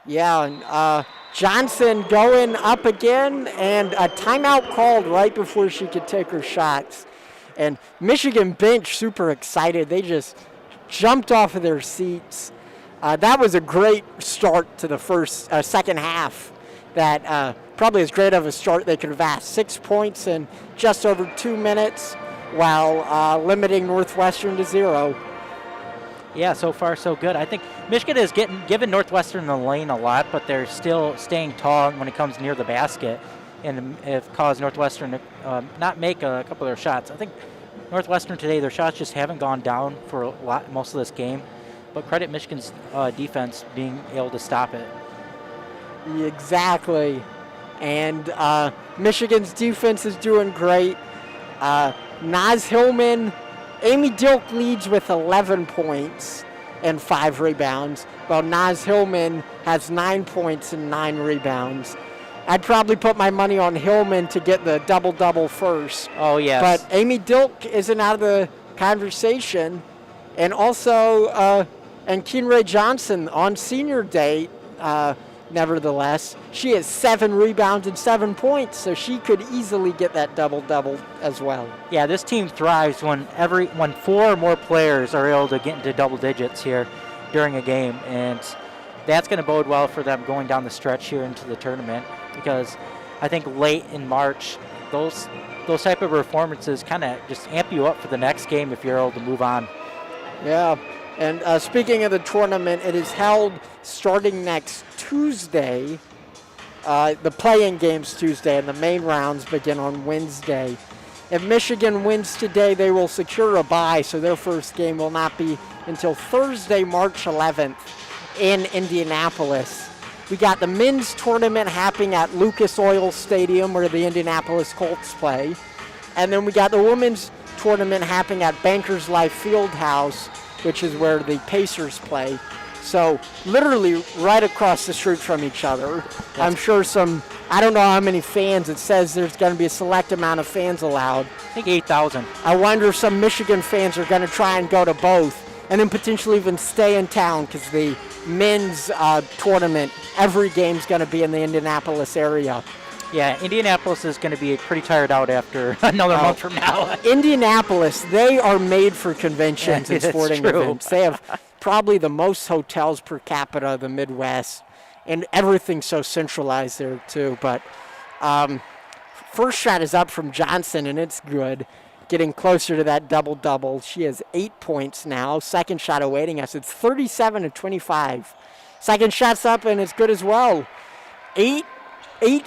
Yeah, and Johnson going up again, and a timeout called right before she could take her shots. And Michigan bench super excited. They just jumped off of their seats. That was a great start to the second half. That probably as great of a start they could have asked. 6 points in just over 2 minutes, while limiting Northwestern to 0.
Yeah, so far so good. I think Michigan is given Northwestern the lane a lot, but they're still staying tall when it comes near the basket, and have caused Northwestern to not make a couple of their shots. I think Northwestern today, their shots just haven't gone down for most of this game, but credit Michigan's defense being able to stop it.
Exactly. And Michigan's defense is doing great. Naz Hillman, Amy Dilk leads with 11 points. and 5 rebounds, while Naz Hillman has 9 points and 9 rebounds. I'd probably put my money on Hillman to get the double-double first.
Oh, yes.
But Amy Dilk isn't out of the conversation. And also, and Keenray Johnson on senior day, nevertheless, she has 7 rebounds and 7 points, so she could easily get that double-double as well.
Yeah, this team thrives when 4 or more players are able to get into double digits here during a game, and that's going to bode well for them going down the stretch here into the tournament, because I think late in March, those type of performances kind of just amp you up for the next game if you're able to move on.
Yeah, and speaking of the tournament, it is held starting next Tuesday. The play-in games Tuesday, and the main rounds begin on Wednesday. If Michigan wins today, they will secure a bye, so their first game will not be until Thursday, March 11th in Indianapolis. We got the men's tournament happening at Lucas Oil Stadium, where the Indianapolis Colts play. And then we got the women's tournament happening at Bankers Life Fieldhouse, which is where the Pacers play. So literally right across the street from each other. I'm sure I don't know how many fans. It says there's going to be a select amount of fans allowed.
I think 8,000.
I wonder if some Michigan fans are going to try and go to both, and then potentially even stay in town, because the men's tournament, every game's going to be in the Indianapolis area.
Yeah, Indianapolis is going to be pretty tired out after another month from now.
Indianapolis, they are made for conventions and sporting
true.
events. They have probably the most hotels per capita of the Midwest, and everything's so centralized there too. But first shot is up from Johnson, and it's good. Getting closer to that double-double. She has 8 points now. Second shot awaiting us. It's 37-25. Second shot's up, and it's good as well. Eight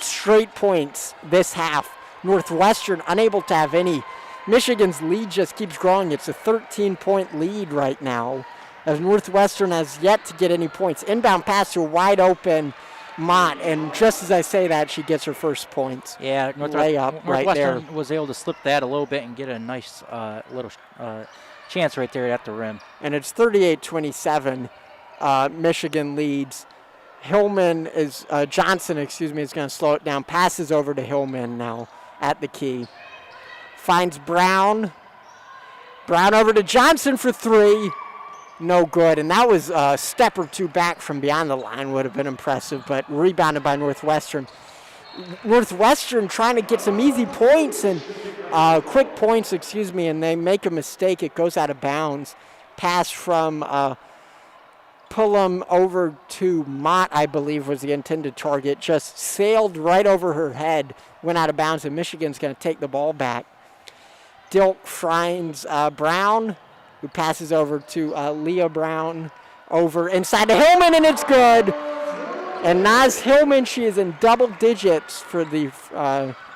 straight points this half. Northwestern unable to have any. Michigan's lead just keeps growing. It's a 13-point lead right now, as Northwestern has yet to get any points. Inbound pass to a wide open Mott, and just as I say that, she gets her first points.
Yeah,
Layup right there.
Northwestern was able to slip that a little bit and get a nice little chance right there at the rim.
And it's 38-27. Michigan leads. Johnson is going to slow it down. Passes over to Hillman now at the key. Finds Brown. Brown over to Johnson for 3. No good. And that was a step or two back from beyond the line. Would have been impressive, but rebounded by Northwestern. Northwestern trying to get some easy points and quick points, and they make a mistake. It goes out of bounds. Pass from Pullum over to Mott, I believe, was the intended target. Just sailed right over her head, went out of bounds, and Michigan's going to take the ball back. Dilk finds Brown, who passes over to Leah Brown, over inside to Hillman, and it's good. And Naz Hillman, she is in double digits for the.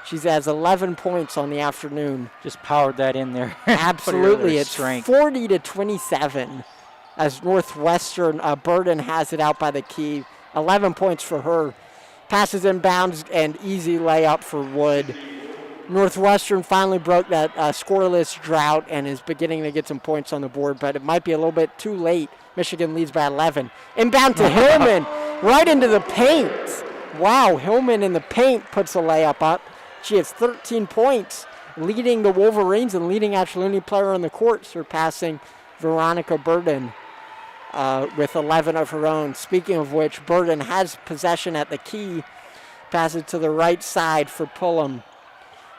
She has 11 points on the afternoon.
Just powered that in there.
Absolutely, it's 40-27. As Northwestern, Burden has it out by the key. 11 points for her. Passes inbounds and easy layup for Wood. Northwestern finally broke that scoreless drought and is beginning to get some points on the board, but it might be a little bit too late. Michigan leads by 11. Inbound to Hillman, right into the paint. Wow, Hillman in the paint puts a layup up. She has 13 points, leading the Wolverines and leading actually any player on the court, surpassing Veronica Burden. With 11 of her own. Speaking of which, Burden has possession at the key. Passes to the right side for Pullum.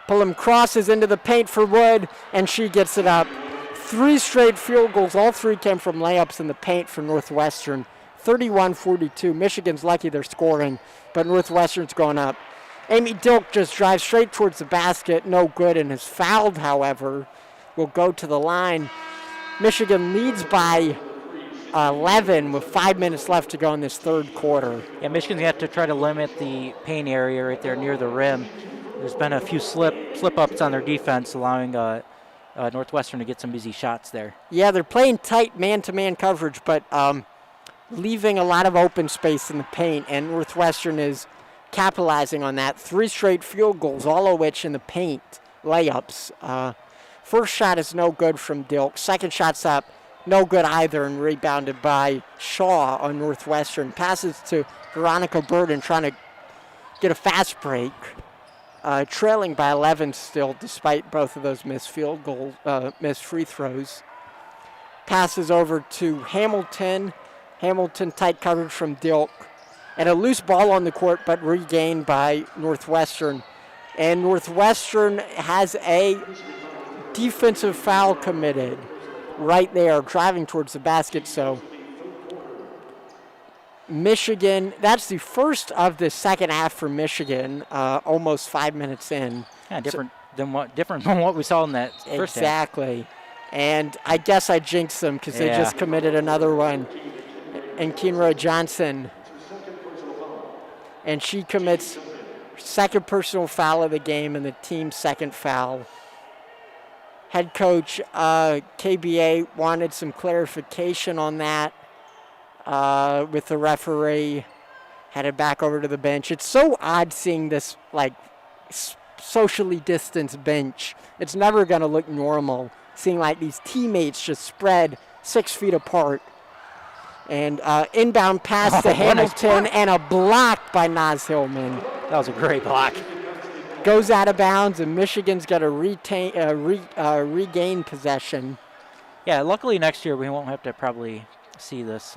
Pullum crosses into the paint for Wood, and she gets it up. 3 straight field goals. All 3 came from layups in the paint for Northwestern. 31-42. Michigan's lucky they're scoring, but Northwestern's going up. Amy Dilk just drives straight towards the basket. No good, and is fouled, however. Will go to the line. Michigan leads by 11 with 5 minutes left to go in this third quarter.
Yeah, Michigan's got to try to limit the paint area right there near the rim. There's been a few slip-ups on their defense, allowing Northwestern to get some easy shots there.
Yeah, they're playing tight man-to-man coverage, but leaving a lot of open space in the paint, and Northwestern is capitalizing on that. 3 straight field goals, all of which in the paint, layups. First shot is no good from Dilk. Second shot's up. no good either, and rebounded by Shaw on Northwestern. Passes to Veronica Burden, trying to get a fast break. Trailing by 11 still, despite both of those missed missed free throws. Passes over to Hamilton. Hamilton tight coverage from Dilk. And a loose ball on the court, but regained by Northwestern. And Northwestern has a defensive foul committed right there, driving towards the basket. So Michigan, that's the first of the second half for Michigan, almost 5 minutes in.
Yeah, different than what we saw in that first half.
Exactly. And I guess I jinxed them because they just committed another one. And Kenra Johnson. And she commits second personal foul of the game and the team's second foul. Head coach KBA wanted some clarification on that with the referee. Headed back over to the bench. It's so odd seeing this socially distanced bench. It's never going to look normal seeing these teammates just spread 6 feet apart. And inbound pass to Hamilton and a block by Naz Hillman.
That was a great block.
Goes out of bounds, and Michigan's got to regain possession.
Yeah, luckily next year we won't have to probably see this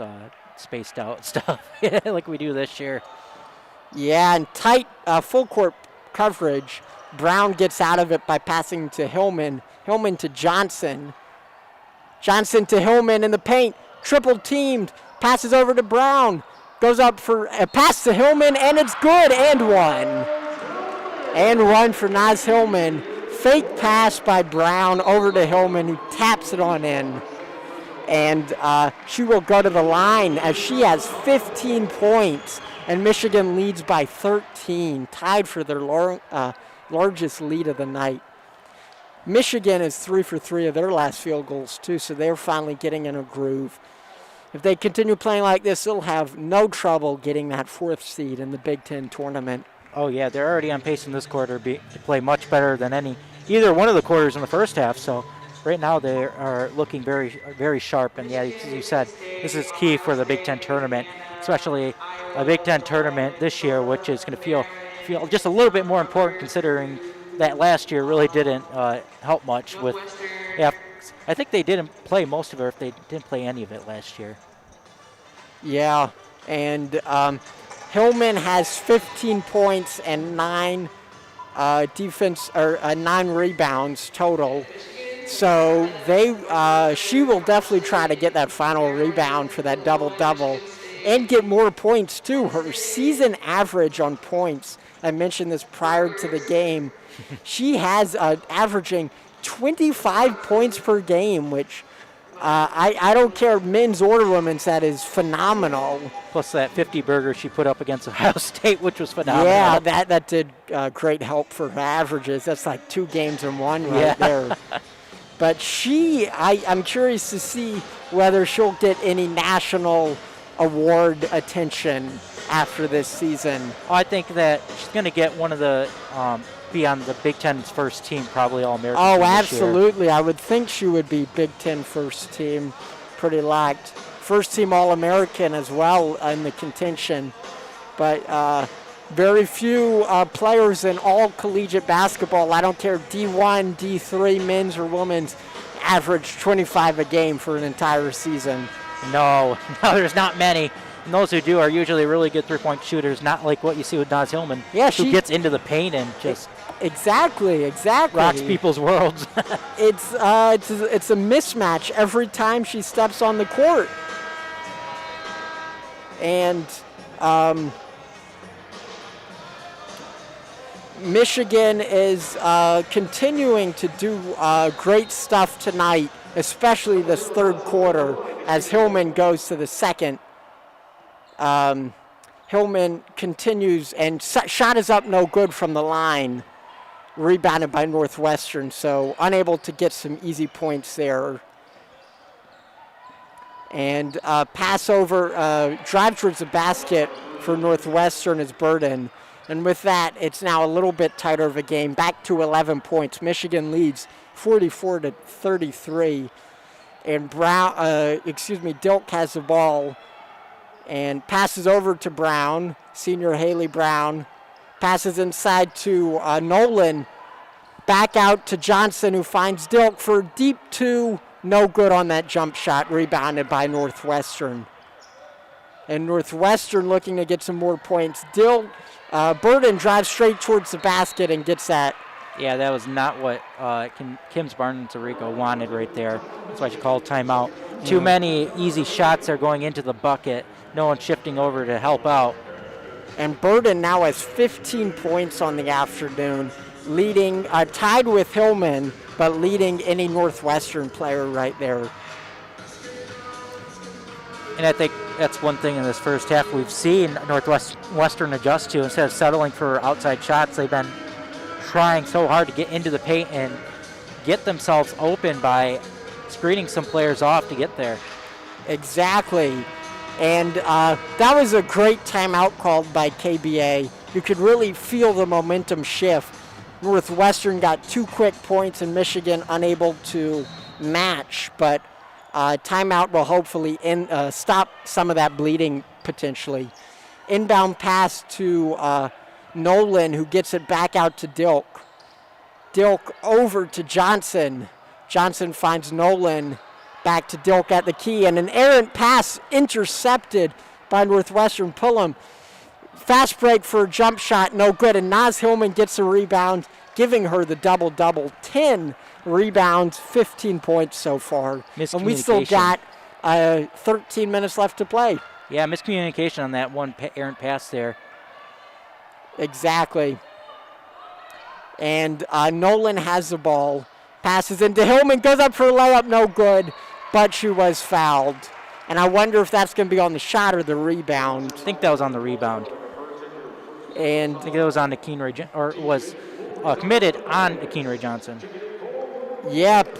spaced out stuff like we do this year.
Yeah, and tight full court coverage. Brown gets out of it by passing to Hillman. Hillman to Johnson. Johnson to Hillman in the paint. Triple teamed, passes over to Brown, goes up for a pass to Hillman, and it's good, and one. And one for Naz Hillman. Fake pass by Brown over to Hillman, who taps it on in. And she will go to the line as she has 15 points, and Michigan leads by 13, tied for their largest lead of the night. Michigan is 3 for 3 of their last field goals, too, so they're finally getting in a groove. If they continue playing like this, they'll have no trouble getting that 4th seed in the Big Ten tournament.
Oh, yeah, they're already on pace in this quarter to play much better than either one of the quarters in the first half. So right now they are looking very, very sharp. And, yeah, as you said, this is key for the Big Ten tournament, especially a Big Ten tournament this year, which is going to feel just a little bit more important considering that last year really didn't help much with, I think they didn't play most of it if they didn't play any of it last year.
Yeah, and Hillman has 15 points and 9 9 rebounds total. So she will definitely try to get that final rebound for that double-double and get more points too. Her season average on points, I mentioned this prior to the game, she has averaging 25 points per game, which I don't care, men's or women's, that is phenomenal.
Plus that 50-burger she put up against Ohio State, which was phenomenal.
Yeah, that did great help for her averages. That's like 2 games in one there. But I'm curious to see whether she'll get any national award attention after this season.
I think that she's going to get one of the be on the Big Ten's first team, probably All-American.
Oh, absolutely. I would think she would be Big Ten first team, pretty locked. First team All-American as well in the contention. But very few players in all collegiate basketball, I don't care D1, D3, men's or women's, average 25 a game for an entire season.
No, there's not many. And those who do are usually really good three-point shooters, not like what you see with Naz Hillman, who gets into the paint and just
exactly
rocks people's worlds.
It's a mismatch every time she steps on the court. And Michigan is continuing to do great stuff tonight, especially this third quarter, as Hillman goes to the second. Hillman continues, and shot is up no good from the line. Rebounded by Northwestern, so unable to get some easy points there. And pass over, drive towards the basket for Northwestern is Burden. And with that, it's now a little bit tighter of a game, back to 11 points. Michigan leads 44-33. And Dilk has the ball and passes over to Brown, senior Haley Brown. Passes inside to Nolan. Back out to Johnson, who finds Dilk for a deep 2. No good on that jump shot, rebounded by Northwestern. And Northwestern looking to get some more points. Burden drives straight towards the basket and gets that.
Yeah, that was not what Kim's Barnes-Rico wanted right there. That's why she called timeout. Too many easy shots are going into the bucket. No one shifting over to help out.
And Burden now has 15 points on the afternoon, leading, tied with Hillman, but leading any Northwestern player right there.
And I think that's one thing in this first half we've seen Northwestern adjust to. Instead of settling for outside shots, they've been trying so hard to get into the paint and get themselves open by screening some players off to get there.
Exactly. And that was a great timeout called by KBA. You could really feel the momentum shift. Northwestern got 2 quick points and Michigan unable to match, but timeout will hopefully stop some of that bleeding potentially. Inbound pass to Nolan, who gets it back out to Dilk. Dilk over to Johnson. Johnson finds Nolan. Back to Dilk at the key, and an errant pass intercepted by Northwestern. Pullum. Fast break for a jump shot, no good, and Naz Hillman gets a rebound, giving her the double-double. 10 rebounds, 15 points so far. And we still got 13 minutes left to play.
Yeah, miscommunication on that one errant pass there.
Exactly. And Nolan has the ball. Passes into Hillman, goes up for a layup, no good, but she was fouled. And I wonder if that's going to be on the shot or the rebound.
I think that was on the rebound.
And
I think it was on Akeem Ray, or was committed on Akeem Ray Johnson.
Yep.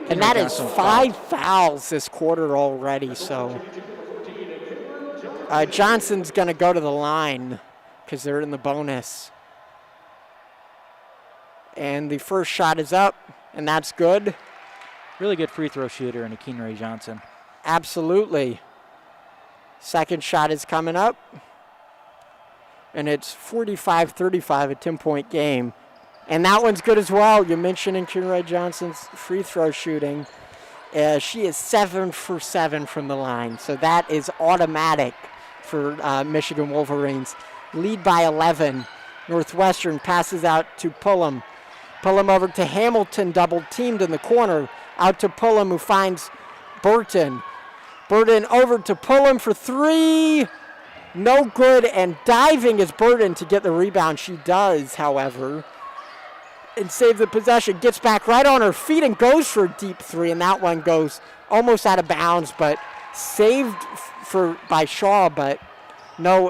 And that is 5 fouls this quarter already, so. Johnson's going to go to the line because they're in the bonus. And the first shot is up, and that's good.
Really good free throw shooter in Akeem Ray Johnson.
Absolutely. Second shot is coming up. And it's 45-35, a 10-point game. And that one's good as well. You mentioned Akeem Ray Johnson's free throw shooting. She is 7 for 7 from the line. So that is automatic for Michigan Wolverines. Lead by 11. Northwestern passes out to Pullum. Pullum over to Hamilton, double teamed in the corner. Out to Pullum, who finds Burton. Burton over to Pullum for 3. No good, and diving is Burton to get the rebound. She does, however, and save the possession. Gets back right on her feet and goes for a deep 3, and that one goes almost out of bounds, but saved by Shaw, but no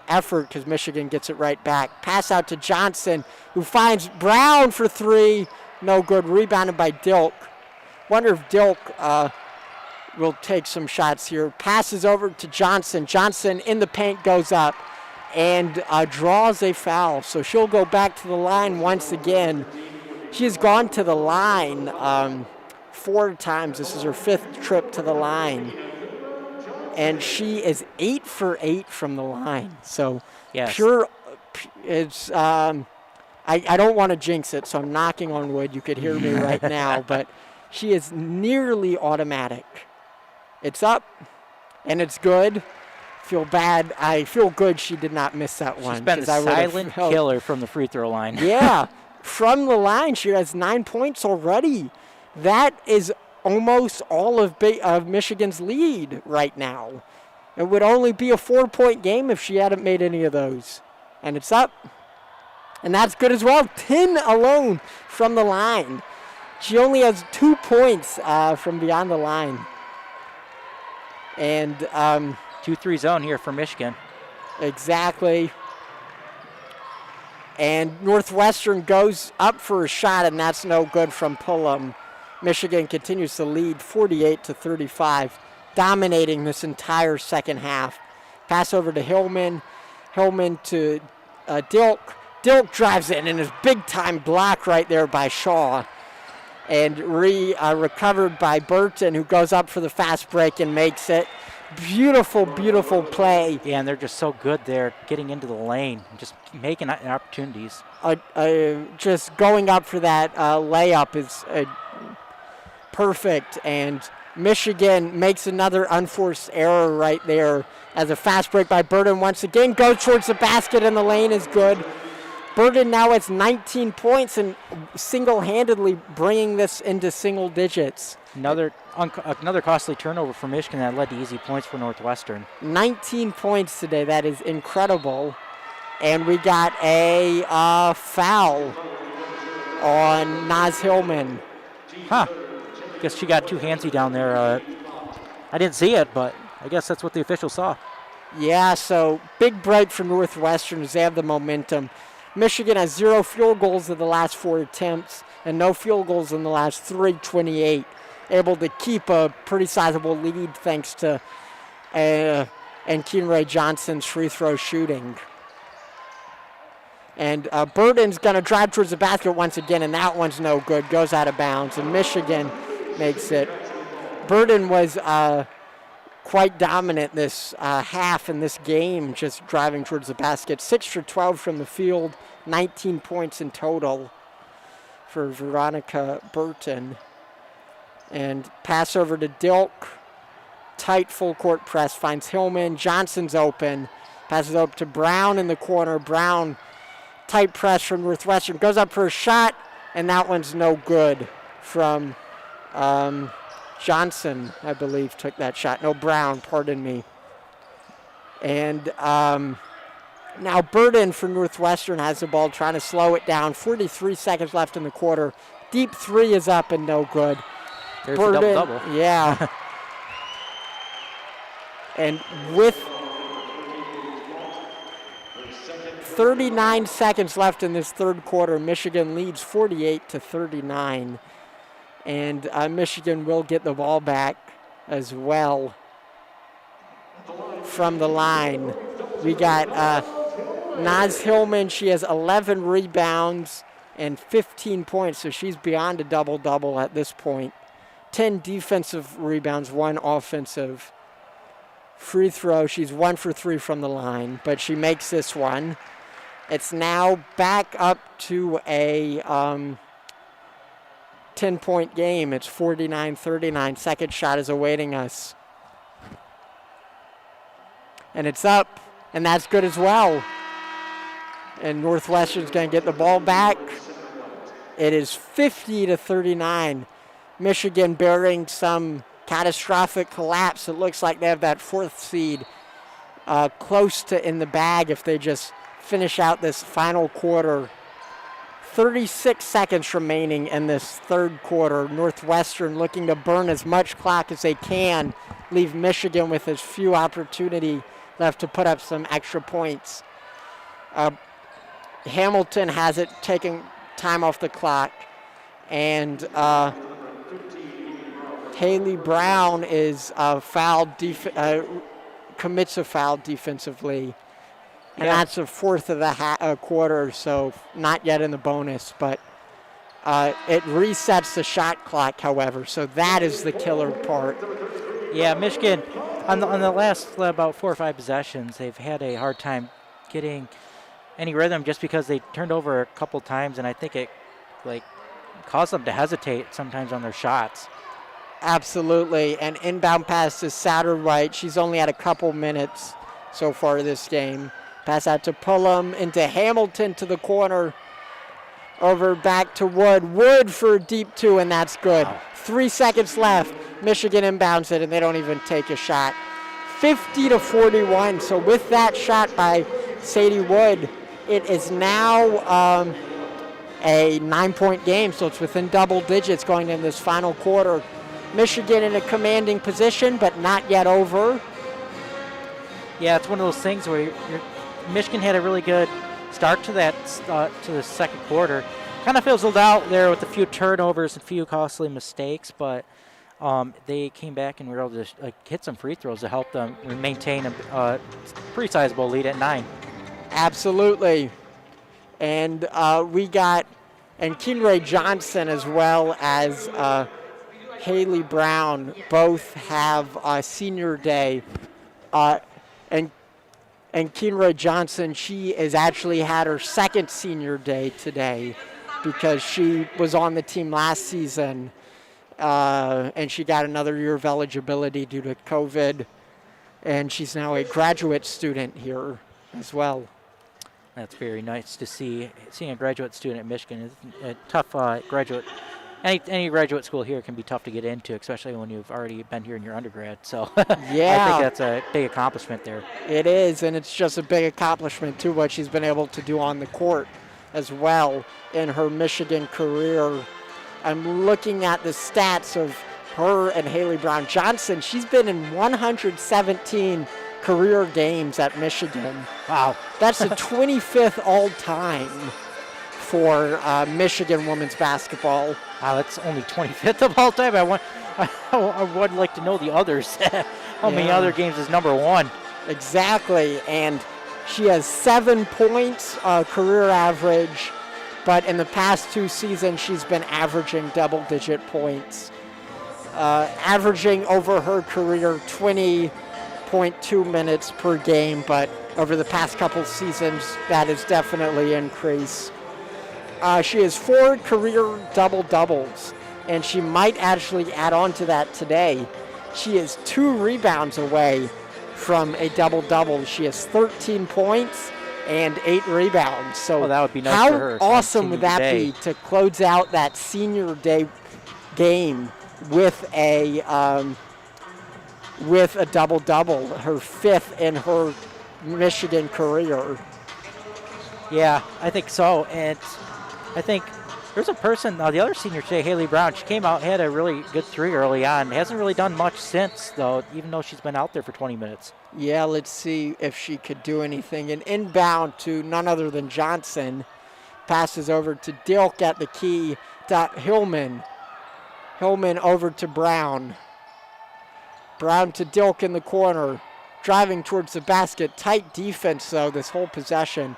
effort because Michigan gets it right back. Pass out to Johnson, who finds Brown for 3. No good. Rebounded by Dilk. Wonder if Dilk will take some shots here. Passes over to Johnson. Johnson in the paint goes up and draws a foul. So she'll go back to the line once again. She has gone to the line 4 times. This is her 5th trip to the line. And she is 8 for 8 from the line. So
yes.
Pure, it's, I don't want to jinx it, so I'm knocking on wood. You could hear me right now, but she is nearly automatic. It's up, and it's good. Feel bad. I feel good she did not miss that one.
She's been a silent killer from the free throw line.
Yeah, from the line, she has 9 points already. That is almost all of Michigan's lead right now. It would only be a 4-point game if she hadn't made any of those. And it's up. And that's good as well. 10 alone from the line. She only has 2 points from beyond the line. And
2-3 zone here for Michigan.
Exactly. And Northwestern goes up for a shot, and that's no good from Pullum. Michigan continues to lead 48-35, dominating this entire second half. Pass over to Hillman. Hillman to Dilk. Dilk drives in, and his big-time block right there by Shaw. and recovered by Burton, who goes up for the fast break and makes it. Beautiful, beautiful play.
Yeah, and they're just so good there, getting into the lane, and just making opportunities.
Just going up for that layup is perfect, and Michigan makes another unforced error right there as a fast break by Burton once again goes towards the basket, and the lane is good. Burton now has 19 points and single-handedly bringing this into single digits.
Another costly turnover for Michigan that led to easy points for Northwestern.
19 points today. That is incredible. And we got a foul on Naz Hillman.
Guess she got too handsy down there. I didn't see it, but I guess that's what the officials saw.
Yeah, so big break for Northwestern as they have the momentum. Michigan has 0 field goals in the last 4 attempts and no field goals in the last 3, 28. Able to keep a pretty sizable lead thanks to and Keenray Johnson's free throw shooting. And Burton's going to drive towards the basket once again, and that one's no good. Goes out of bounds, and Michigan makes it. Burton was quite dominant this half in this game, just driving towards the basket. 6 for 12 from the field, 19 points in total for Veronica Burton. And pass over to Dilk. Tight full court press, finds Hillman. Johnson's open. Passes up to Brown in the corner. Brown, tight press from Northwestern. Goes up for a shot, and that one's no good from Johnson, I believe, took that shot. No, Brown, pardon me. And now Burton for Northwestern has the ball, trying to slow it down. 43 seconds left in the quarter. Deep three is up and no good.
There's
Burton,
a double-double.
Yeah. And with 39 seconds left in this third quarter, Michigan leads 48-39. And Michigan will get the ball back as well from the line. We got Naz Hillman. She has 11 rebounds and 15 points, so she's beyond a double-double at this point. 10 defensive rebounds, 1 offensive. Free throw, she's 1 for 3 from the line, but she makes this one. It's now back up to a 10-point game. It's 49-39. Second shot is awaiting us. And it's up, and that's good as well. And Northwestern's going to get the ball back. It is 50-39. Michigan bearing some catastrophic collapse. It looks like they have that 4th seed close to in the bag if they just finish out this final quarter. 36 seconds remaining in this third quarter. Northwestern looking to burn as much clock as they can, leave Michigan with as few opportunity left to put up some extra points. Hamilton has it, taking time off the clock, and Haley Brown is commits a foul defensively. And that's a 4th of the quarter, so not yet in the bonus, but it resets the shot clock, however, so that is the killer part.
Yeah, Michigan, on the last about 4 or 5 possessions, they've had a hard time getting any rhythm just because they turned over a couple times, and I think it caused them to hesitate sometimes on their shots.
Absolutely, and inbound pass to Satterwhite. She's only had a couple minutes so far this game. Pass out to Pullum, into Hamilton to the corner. Over back to Wood. Wood for a deep 2, and that's good. Wow. 3 seconds left. Michigan inbounds it, and they don't even take a shot. 50-41. So with that shot by Sadie Wood, it is now a 9-point game. So it's within double digits going in this final quarter. Michigan in a commanding position, but not yet over.
Yeah, it's one of those things where Michigan had a really good start to that to the second quarter. Kind of fizzled out there with a few turnovers and a few costly mistakes, but they came back and were able to hit some free throws to help them maintain a pretty sizable lead at 9.
Absolutely. And we got And Keenray Johnson as well as Haley Brown both have senior day. And Keenray Johnson, she has actually had her second senior day today because she was on the team last season and she got another year of eligibility due to COVID. And she's now a graduate student here as well.
That's very nice to see. Seeing a graduate student at Michigan is a tough graduate. Any graduate school here can be tough to get into, especially when you've already been here in your undergrad. So
yeah.
I think that's a big accomplishment there.
It is, and it's just a big accomplishment, too, what she's been able to do on the court as well in her Michigan career. I'm looking at the stats of her and Haley Brown Johnson. She's been in 117 career games at Michigan.
Wow.
That's the 25th all-time for Michigan women's basketball.
Wow, that's only 25th of all time. I would like to know the others. How many other games is number one?
Exactly, and she has 7 points career average, but in the past 2 seasons she's been averaging double-digit points. Averaging over her career 20.2 minutes per game, but over the past couple seasons that has definitely increased. She has 4 career double-doubles, and she might actually add on to that today. She is 2 rebounds away from a double-double. She has 13 points and 8 rebounds. So
that would be nice for her.
How awesome would that be to close out that senior day game with a double-double, her 5th in her Michigan career?
Yeah, I think so. And I think there's a person, the other senior today, Haley Brown, she came out and had a really good 3 early on. Hasn't really done much since, though, even though she's been out there for 20 minutes.
Yeah, let's see if she could do anything. An inbound to none other than Johnson. Passes over to Dilk at the key to Hillman. Hillman over to Brown. Brown to Dilk in the corner. Driving towards the basket. Tight defense, though, this whole possession.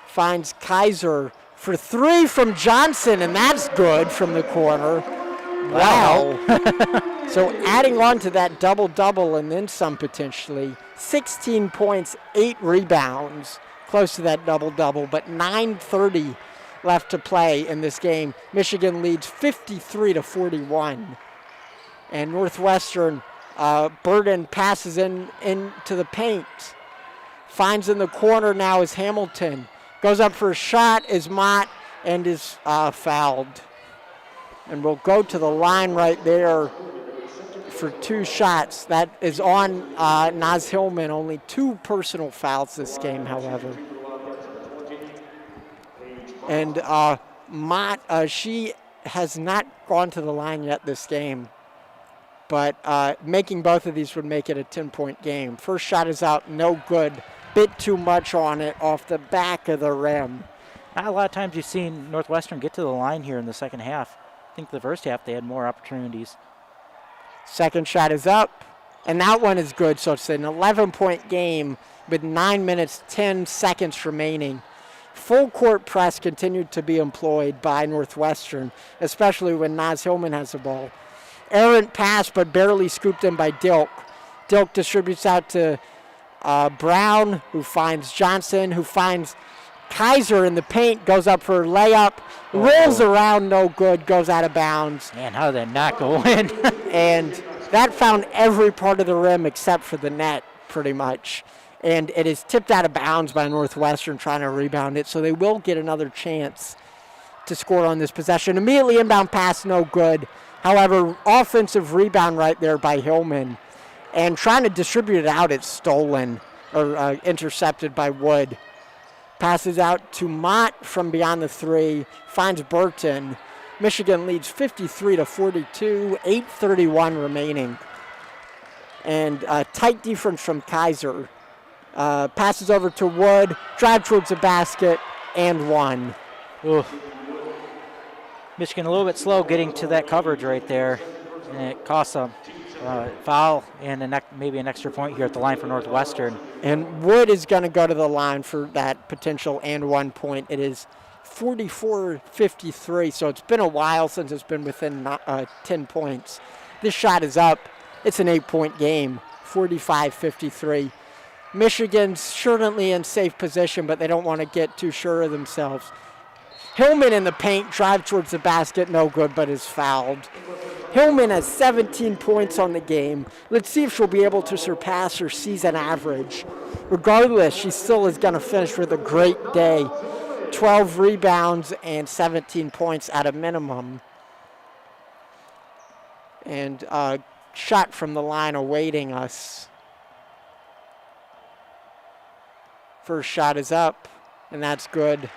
Finds Kaiser for 3 from Johnson, and that's good from the corner. Wow. So adding on to that double-double and then some potentially. 16 points, 8 rebounds. Close to that double-double, but 9:30 left to play in this game. Michigan leads 53-41. And Northwestern, Burden passes into the paint. Finds in the corner now is Hamilton. Goes up for a shot, is Mott, and is fouled. And we'll go to the line right there for 2 shots. That is on Naz Hillman. Only 2 personal fouls this game, however. And Mott, she has not gone to the line yet this game. But making both of these would make it a 10-point game. First shot is out, no good. Bit too much on it off the back of the rim.
Not a lot of times you've seen Northwestern get to the line here in the second half. I think the first half they had more opportunities.
Second shot is up, and that one is good. So it's an 11-point game with 9 minutes, 10 seconds remaining. Full court press continued to be employed by Northwestern, especially when Naz Hillman has the ball. Errant pass, but barely scooped in by Dilk. Dilk distributes out to Brown, who finds Johnson, who finds Kaiser in the paint, goes up for a layup, rolls around, no good, goes out of bounds.
Man, how did that not go in?
And that found every part of the rim except for the net, pretty much. And it is tipped out of bounds by Northwestern trying to rebound it, so they will get another chance to score on this possession. Immediately inbound pass, no good. However, offensive rebound right there by Hillman. And trying to distribute it out, it's stolen or intercepted by Wood. Passes out to Mott from beyond the 3. Finds Burton. Michigan leads 53-42, 8:31 remaining. And tight defense from Kaiser. Passes over to Wood. Drive towards the basket and 1.
Ooh. Michigan a little bit slow getting to that coverage right there. And it costs them. Foul and maybe an extra point here at the line for Northwestern.
And Wood is going to go to the line for that potential and 1 point. It is 44-53, so it's been a while since it's been within 10 points. This shot is up. It's an 8-point game, 45-53. Michigan's certainly in safe position, but they don't want to get too sure of themselves. Hillman in the paint, drive towards the basket, no good, but is fouled. Hillman has 17 points on the game. Let's see if she'll be able to surpass her season average. Regardless, she still is going to finish with a great day. 12 rebounds and 17 points at a minimum. And shot from the line awaiting us. First shot is up, and that's good.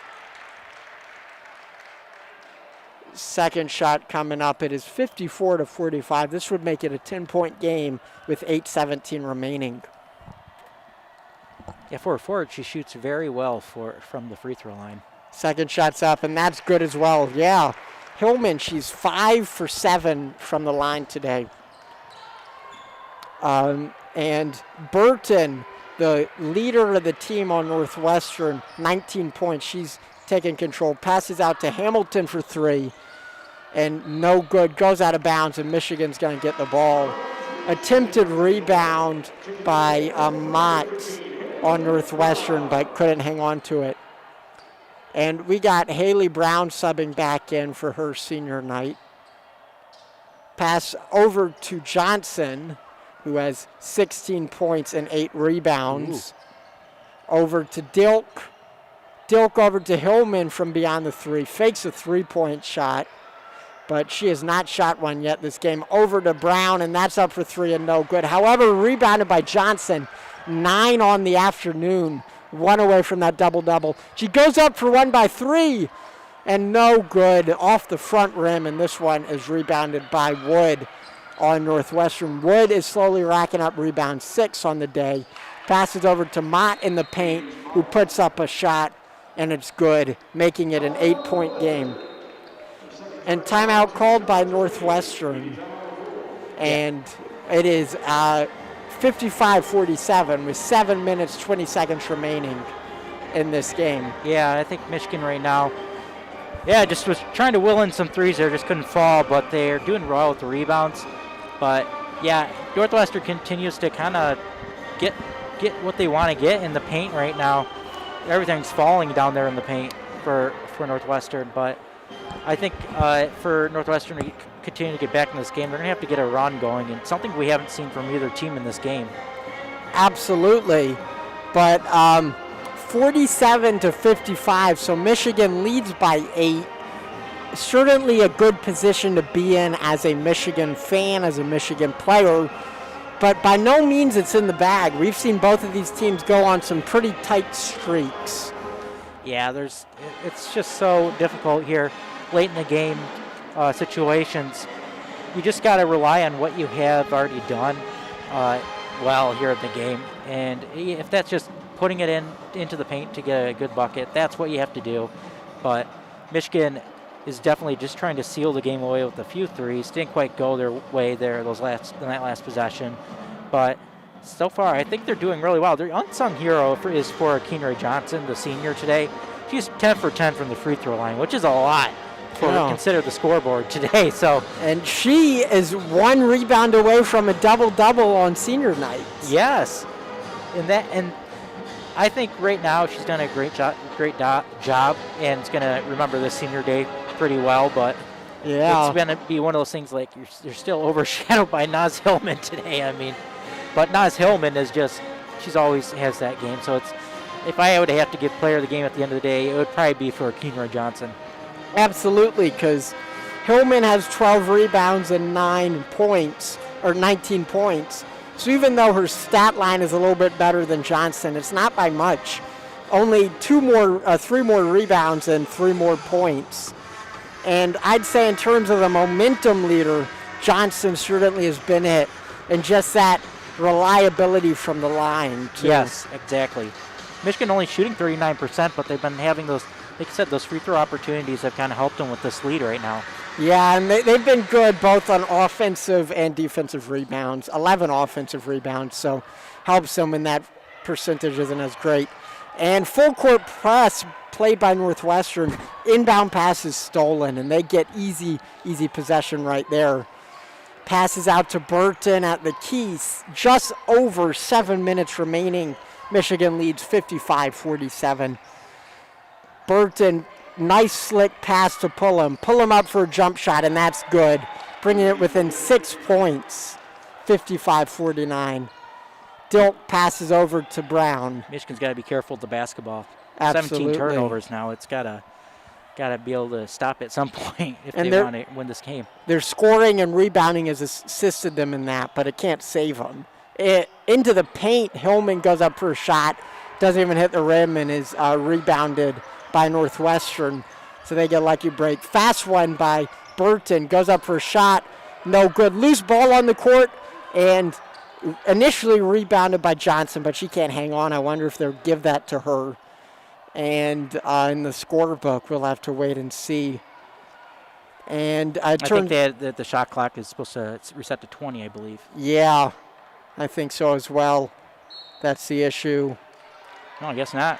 Second shot coming up. It is 54-45. This would make it a 10-point game with 8:17 remaining.
Yeah, for a forward, she shoots very well from the free throw line.
Second shot's up, and that's good as well. Yeah, Hillman, she's 5 for 7 from the line today. And Burton, the leader of the team on Northwestern, 19 points. She's taking control. Passes out to Hamilton for 3. And no good. Goes out of bounds, and Michigan's going to get the ball. Attempted rebound by Mott on Northwestern, but couldn't hang on to it. And we got Haley Brown subbing back in for her senior night. Pass over to Johnson, who has 16 points and 8 rebounds. Ooh. Over to Dilk. Dilk over to Hillman from beyond the 3. Fakes a 3-point shot, but she has not shot one yet this game. Over to Brown, and that's up for 3 and no good. However, rebounded by Johnson. 9 on the afternoon. 1 away from that double-double. She goes up for 1 by 3, and no good off the front rim, and this one is rebounded by Wood on Northwestern. Wood is slowly racking up rebounds, 6 on the day. Passes over to Mott in the paint, who puts up a shot, and it's good, making it an 8-point game. And timeout called by Northwestern, and it is 55-47 with 7 minutes, 20 seconds remaining in this game.
Yeah, I think Michigan right now, just was trying to will in some threes there, just couldn't fall, but they're doing well with the rebounds. But, yeah, Northwestern continues to kind of get what they want to get in the paint right now. Everything's falling down there in the paint for Northwestern, but I think for Northwestern to continue to get back in this game, they're going to have to get a run going, and something we haven't seen from either team in this game.
Absolutely, but 47-55, so Michigan leads by 8. Certainly a good position to be in as a Michigan fan, as a Michigan player, but by no means it's in the bag. We've seen both of these teams go on some pretty tight streaks.
Yeah, it's just so difficult here late in the game situations. You just got to rely on what you have already done well here in the game. And if that's just putting it into the paint to get a good bucket, that's what you have to do. But Michigan is definitely just trying to seal the game away with a few threes. Didn't quite go their way there in that last possession. But so far, I think they're doing really well. Their unsung hero is for Keenray Johnson, the senior today. She's 10 for 10 from the free throw line, which is a lot for consider the scoreboard today.
And she is 1 rebound away from a double-double on senior night.
Yes, and I think right now she's done a great job, and is going to remember this senior day pretty well. But it's going to be one of those things like you're still overshadowed by Naz Hillman today. I mean, but Naz Hillman is she's always has that game. So if I would have to give player of the game at the end of the day, it would probably be for Keenray Johnson.
Absolutely, because Hillman has 12 rebounds and 19 points. So even though her stat line is a little bit better than Johnson, it's not by much. Only 3 more rebounds and 3 more points. And I'd say in terms of the momentum leader, Johnson certainly has been it. And just that reliability from the line, too.
Yes, exactly. Michigan only shooting 39%, but they've been having those, like I said, those free throw opportunities have kind of helped them with this lead right now.
Yeah, and they've been good both on offensive and defensive rebounds. 11 offensive rebounds, so helps them when that percentage isn't as great. And full court press play by Northwestern. Inbound pass is stolen, and they get easy possession right there. Passes out to Burton at the keys. Just over 7 minutes remaining. Michigan leads 55-47. Burton, nice slick pass to Pullum. Pullum up for a jump shot, and that's good. Bringing it within 6 points, 55-49. Dilk passes over to Brown.
Michigan's got to be careful with the basketball.
Absolutely.
17 turnovers now. It's got to be able to stop at some point if they want to win this game.
Their scoring and rebounding has assisted them in that, but it can't save them. Into the paint, Hillman goes up for a shot, doesn't even hit the rim, and is rebounded by Northwestern. So they get a lucky break. Fast one by Burton, goes up for a shot, no good. Loose ball on the court, and initially rebounded by Johnson, but she can't hang on. I wonder if they'll give that to her. And in the scorebook, we'll have to wait and see. And
I think that the shot clock is supposed to reset to 20, I believe.
Yeah, I think so as well. That's the issue.
No, I guess not.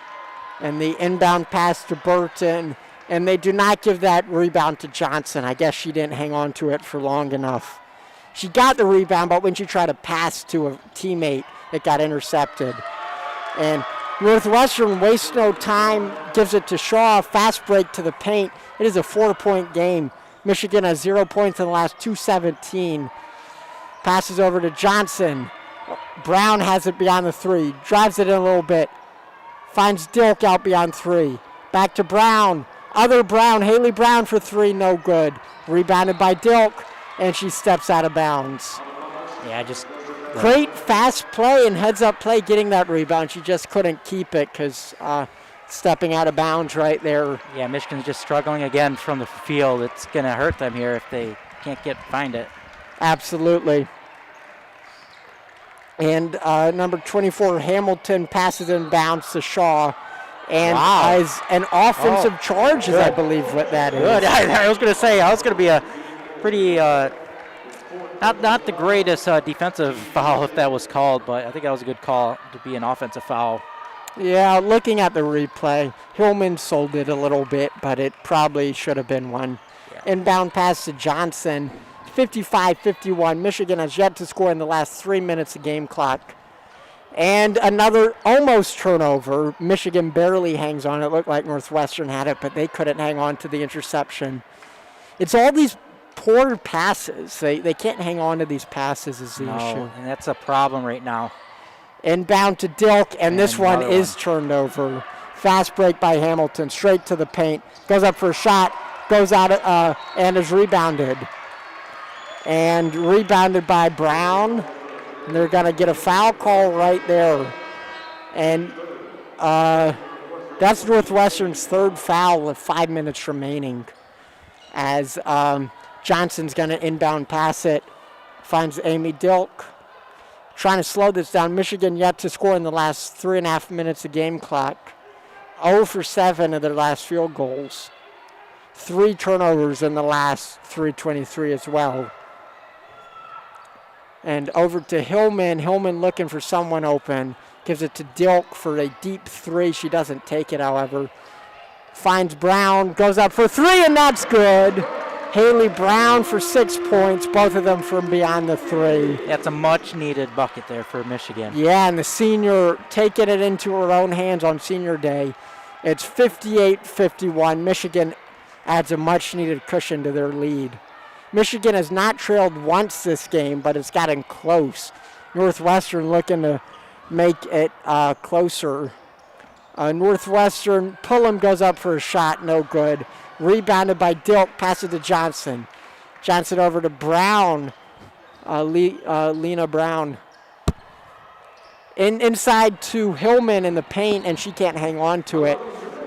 And the inbound pass to Burton, and they do not give that rebound to Johnson. I guess she didn't hang on to it for long enough. She got the rebound, but when she tried to pass to a teammate, it got intercepted. And Northwestern wastes no time, gives it to Shaw, fast break to the paint. It is a 4-point game. Michigan has 0 points in the last 2:17. Passes over to Johnson. Brown has it beyond the 3, drives it in a little bit. Finds Dilk out beyond 3. Back to Brown. Other Brown, Haley Brown for 3, no good. Rebounded by Dilk, and she steps out of bounds.
Yeah,
Great fast play and heads-up play getting that rebound. She just couldn't keep it because stepping out of bounds right there.
Yeah, Michigan's just struggling again from the field. It's going to hurt them here if they can't find it.
Absolutely. And number 24, Hamilton, passes in bounds to Shaw. And as an offensive charge is, I believe, what that is.
Good. I was going to say, it's going to be a pretty, not the greatest defensive foul if that was called, but I think that was a good call to be an offensive foul.
Yeah, looking at the replay, Hillman sold it a little bit, but it probably should have been one. Yeah. Inbound pass to Johnson, 55-51. Michigan has yet to score in the last 3 minutes of game clock. And another almost turnover. Michigan barely hangs on. It looked like Northwestern had it, but they couldn't hang on to the interception. It's all these poor passes. They can't hang on to these passes is the issue.
And that's a problem right now.
Inbound to Dilk, and this one is turned over. Fast break by Hamilton, straight to the paint. Goes up for a shot, goes out and is rebounded. And rebounded by Brown. And they're going to get a foul call right there. And that's Northwestern's third foul with 5 minutes remaining. As Johnson's going to inbound pass it. Finds Amy Dilk. Trying to slow this down. Michigan yet to score in the last 3.5 minutes of game clock. 0 for 7 of their last field goals. 3 turnovers in the last 3:23 as well. And over to Hillman. Hillman looking for someone open. Gives it to Dilk for a deep 3. She doesn't take it, however. Finds Brown. Goes up for 3, and that's good. Haley Brown for 6 points. Both of them from beyond the 3.
That's a much-needed bucket there for Michigan.
Yeah, and the senior taking it into her own hands on senior day. It's 58-51. Michigan adds a much-needed cushion to their lead. Michigan has not trailed once this game, but it's gotten close. Northwestern looking to make it closer. Northwestern, Pullum goes up for a shot, no good. Rebounded by Dilk, pass it to Johnson. Johnson over to Brown, Lena Brown. Inside to Hillman in the paint, and she can't hang on to it.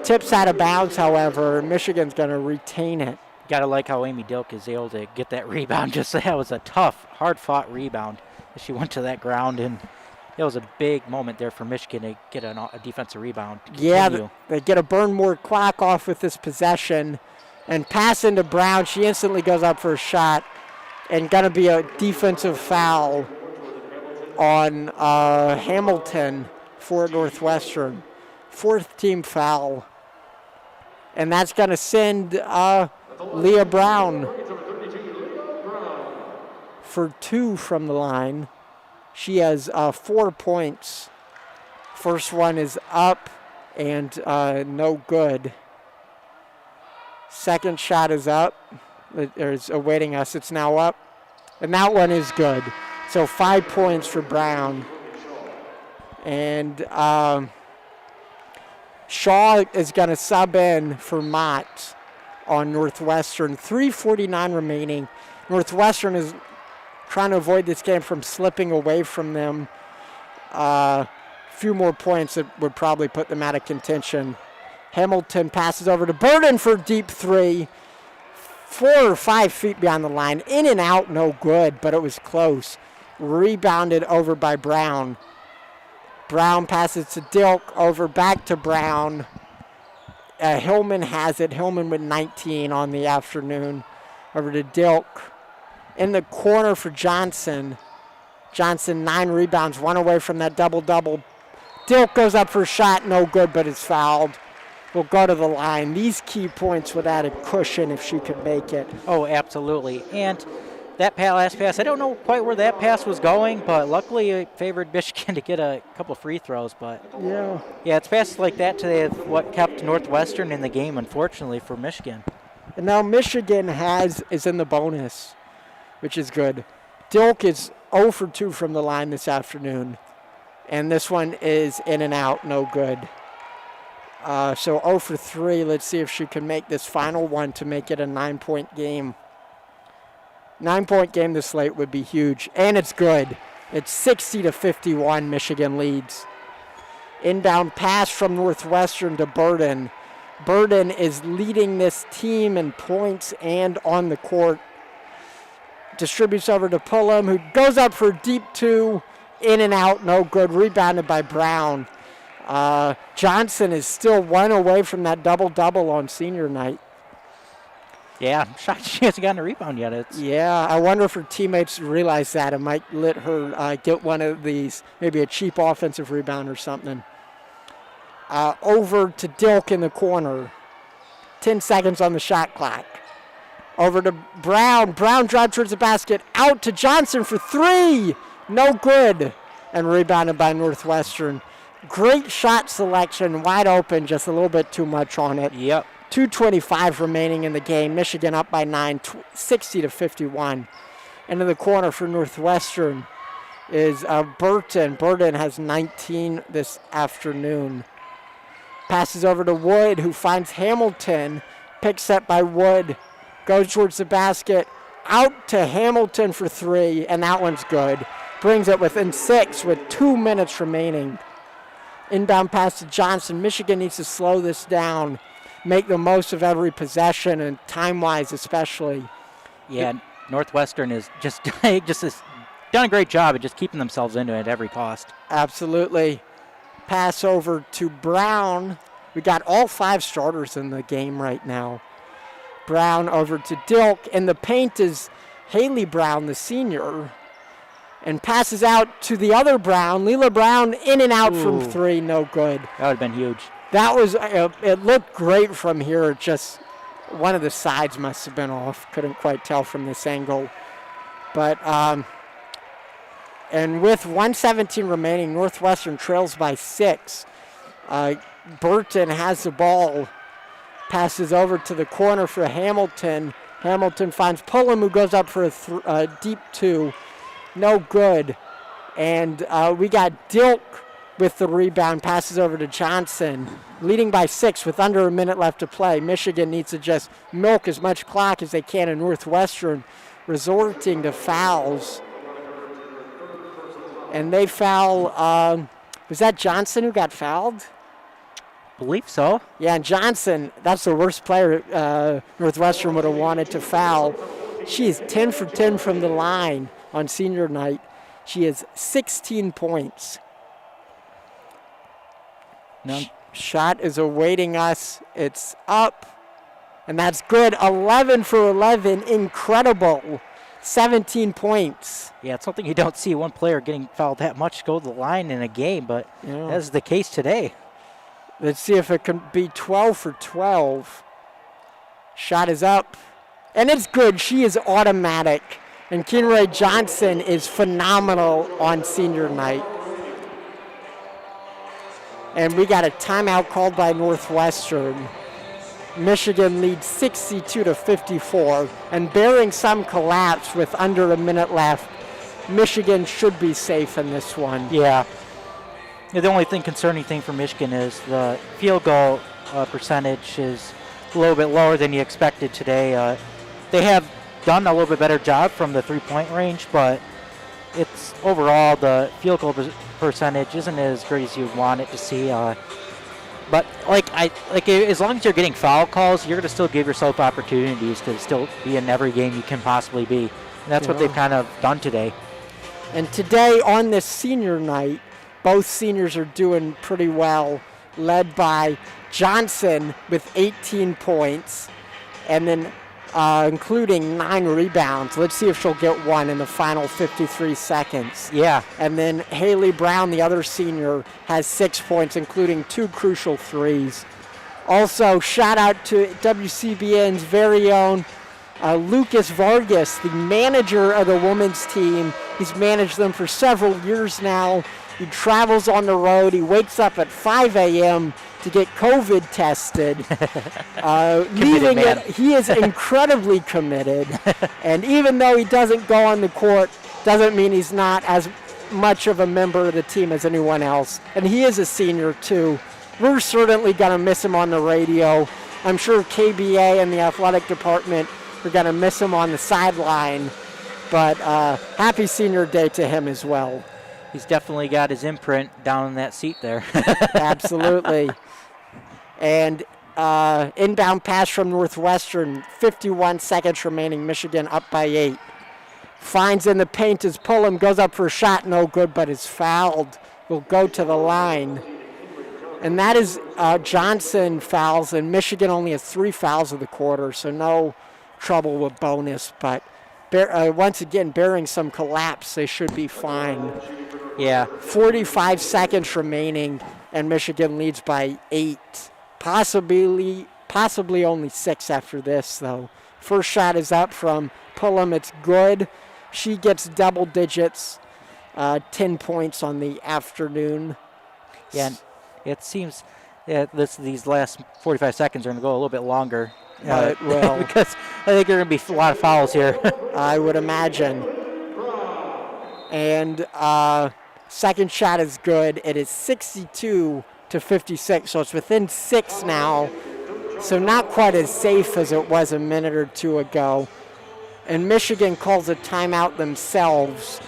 Tips out of bounds, however. Michigan's going to retain it.
Got to like how Amy Dilk is able to get that rebound. Just that was a tough, hard-fought rebound. She went to that ground, and it was a big moment there for Michigan to get a defensive rebound.
Yeah, they get a burn more clock off with this possession. And pass into Brown. She instantly goes up for a shot. And going to be a defensive foul on Hamilton for Northwestern. 4th team foul. And that's going to send Leah Brown for 2 from the line. She has 4 points. First one is up and no good. Second shot is up. It's awaiting us. It's now up. And that one is good. So 5 points for Brown. And Shaw is going to sub in for Mott on Northwestern. 3:49 remaining. Northwestern is trying to avoid this game from slipping away from them. A few more points that would probably put them out of contention. Hamilton passes over to Burden for a deep 3. 4 or 5 feet beyond the line. In and out, no good, but it was close. Rebounded over by Brown. Brown passes to Dilk, over back to Brown. Hillman has it. Hillman with 19 on the afternoon. Over to Dilk. In the corner for Johnson. Johnson, 9 rebounds, 1 away from that double-double. Dilk goes up for a shot, no good, but it's fouled. Will go to the line. These key points without a cushion if she could make it.
Oh, absolutely. And that last pass, I don't know quite where that pass was going, but luckily it favored Michigan to get a couple free throws. But
yeah,
it's passes like that today what kept Northwestern in the game, unfortunately, for Michigan.
And now Michigan is in the bonus, which is good. Dilk is 0 for 2 from the line this afternoon. And this one is in and out, no good. So 0 for 3. Let's see if she can make this final one to make it a 9-point game. 9-point game this late would be huge. And it's good. It's 60-51, Michigan leads. Inbound pass from Northwestern to Burden. Burden is leading this team in points and on the court. Distributes over to Pullum, who goes up for a deep 2. In and out, no good. Rebounded by Brown. Johnson is still 1 away from that double-double on senior night.
Yeah, I'm shocked she hasn't gotten a rebound yet.
Yeah, I wonder if her teammates realize that. It might let her get one of these, maybe a cheap offensive rebound or something. Over to Dilk in the corner. 10 seconds on the shot clock. Over to Brown. Brown drives towards the basket. Out to Johnson for 3. No good. And rebounded by Northwestern. Great shot selection. Wide open. Just a little bit too much on it.
Yep.
2:25 remaining in the game. Michigan up by 9, 60-51. Into the corner for Northwestern is Burton. Burton has 19 this afternoon. Passes over to Wood, who finds Hamilton. Picks up by Wood. Goes towards the basket. Out to Hamilton for 3, and that one's good. Brings it within 6 with 2 minutes remaining. Inbound pass to Johnson. Michigan needs to slow this down. Make the most of every possession, and time-wise especially.
Yeah, Northwestern is just has done a great job at just keeping themselves into it at every cost.
Absolutely. Pass over to Brown. We got all 5 starters in the game right now. Brown over to Dilk, and the paint is Haley Brown, the senior, and passes out to the other Brown. Leela Brown in and out from 3, no good.
That would have been huge.
That was, it looked great from here. Just one of the sides must have been off. Couldn't quite tell from this angle. But, and with 1:17 remaining, Northwestern trails by 6. Burton has the ball. Passes over to the corner for Hamilton. Hamilton finds Pullum, who goes up for a deep 2. No good. And we got Dilk with the rebound. Passes over to Johnson. Leading by 6 with under a minute left to play. Michigan needs to just milk as much clock as they can in Northwestern, resorting to fouls. And they foul, was that Johnson who got fouled?
Believe so.
Yeah, and Johnson, that's the worst player Northwestern would have wanted to foul. She is 10 for 10 from the line on senior night. She has 16 points.
No.
Shot is awaiting us. It's up, and that's good. 11 for 11, incredible. 17 points.
Yeah, it's something you don't see one player getting fouled that much go to the line in a game, but that's the case today.
Let's see if it can be 12 for 12. Shot is up, and it's good. She is automatic, and Kinray Johnson is phenomenal on senior night. And we got a timeout called by Northwestern. Michigan leads 62-54, and bearing some collapse with under a minute left, Michigan should be safe in this one.
Yeah. The only concerning thing for Michigan is the field goal percentage is a little bit lower than you expected today. They have done a little bit better job from the three-point range, but it's overall the field goal percentage isn't as great as you'd want it to see. But as long as you're getting foul calls, you're going to still give yourself opportunities to still be in every game you can possibly be. And that's what they've kind of done today.
And today on this senior night, both seniors are doing pretty well, led by Johnson with 18 points, and then including 9 rebounds. Let's see if she'll get one in the final 53 seconds.
Yeah.
And then Haley Brown, the other senior, has 6 points, including 2 crucial threes. Also, shout out to WCBN's very own Lucas Vargas, the manager of the women's team. He's managed them for several years now. He travels on the road. He wakes up at 5 a.m. to get COVID tested. Leaving it, he is incredibly committed. And even though he doesn't go on the court, doesn't mean he's not as much of a member of the team as anyone else. And he is a senior, too. We're certainly going to miss him on the radio. I'm sure KBA and the athletic department are going to miss him on the sideline. But happy senior day to him as well.
He's definitely got his imprint down in that seat there.
Absolutely. And inbound pass from Northwestern, 51 seconds remaining, Michigan up by 8. Finds in the paint as Pullum, goes up for a shot, no good, but is fouled. Will go to the line. And that is Johnson fouls, and Michigan only has 3 fouls of the quarter, so no trouble with bonus. But once again, bearing some collapse, they should be fine.
Yeah.
45 seconds remaining, and Michigan leads by 8. Possibly only 6 after this, though. First shot is up from Pullum. It's good. She gets double digits, 10 points on the afternoon.
Yeah, it seems these last 45 seconds are going to go a little bit longer.
It will.
Because I think there are going to be a lot of fouls here.
I would imagine. And second shot is good. It is 62-56, so it's within 6 now. So not quite as safe as it was a minute or two ago. And Michigan calls a timeout themselves,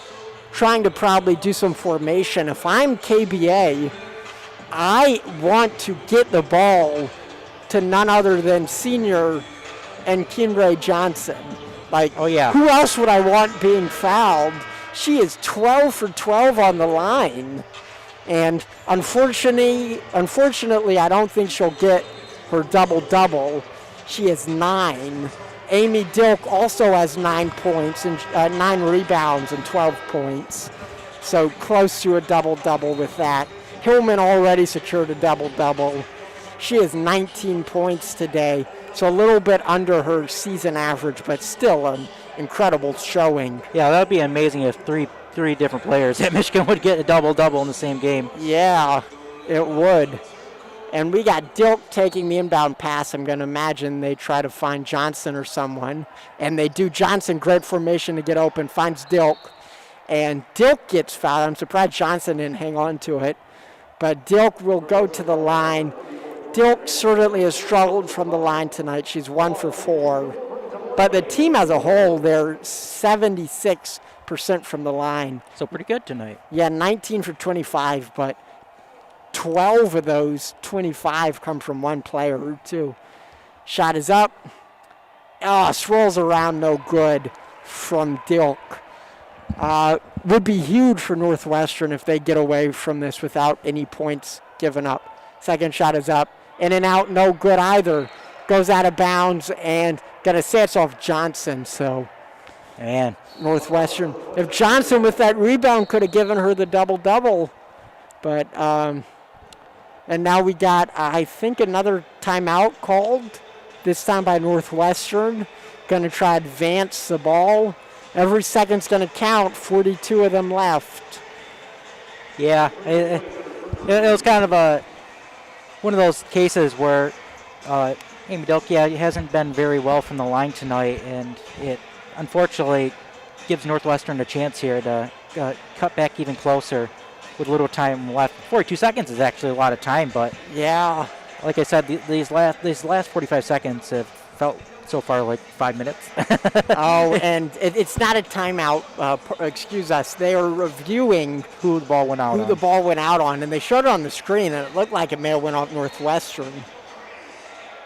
trying to probably do some formation. If I'm KBA, I want to get the ball to none other than senior and Kinray Johnson.
Oh, yeah.
Who else would I want being fouled? She is 12 for 12 on the line. And unfortunately, I don't think she'll get her double-double. She has 9. Amy Dilk also has 9 points and 9 rebounds and 12 points. So close to a double-double with that. Hillman already secured a double-double. She has 19 points today, so a little bit under her season average, but still an incredible showing.
Yeah, that would be amazing if three different players at Michigan would get a double-double in the same game.
Yeah, it would. And we got Dilk taking the inbound pass. I'm going to imagine they try to find Johnson or someone. And they do. Johnson, great formation to get open, finds Dilk. And Dilk gets fouled. I'm surprised Johnson didn't hang on to it. But Dilk will go to the line. Dilk certainly has struggled from the line tonight. She's 1 for 4. But the team as a whole, they're 76% from the line.
So pretty good tonight.
Yeah, 19 for 25, but 12 of those 25 come from one player or two. Shot is up. Swirls around, no good from Dilk. Would be huge for Northwestern if they get away from this without any points given up. Second shot is up. In and out, no good either. Goes out of bounds and going to say it's off Johnson. So,
man,
Northwestern. If Johnson with that rebound could have given her the double-double. But, and now we got, I think, another timeout called. this time by Northwestern. Going to try advance the ball. Every second's going to count. 42 of them left.
Yeah, it was kind of one of those cases where Amy Delkia hasn't been very well from the line tonight, and it unfortunately gives Northwestern a chance here to cut back even closer with little time left. 42 seconds is actually a lot of time, but
yeah,
like I said, these last 45 seconds have felt so far like 5 minutes.
Oh, and it's not a timeout. Excuse us. They are reviewing
who the ball went out
on, and they showed it on the screen, and it looked like it may have went off Northwestern,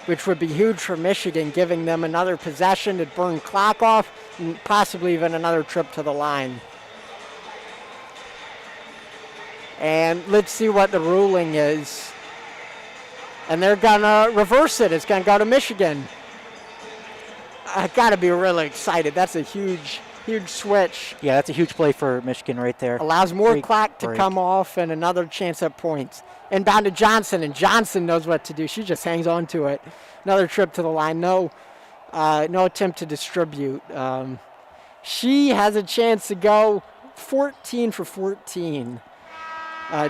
which would be huge for Michigan, giving them another possession to burn clock off, and possibly even another trip to the line. And let's see what the ruling is. And they're going to reverse it. It's going to go to Michigan. I got to be really excited. That's a huge, huge switch.
Yeah, that's a huge play for Michigan right there.
Allows more clock to come off and another chance at points. Inbound to Johnson, and Johnson knows what to do. She just hangs on to it. Another trip to the line. No attempt to distribute. She has a chance to go 14 for 14.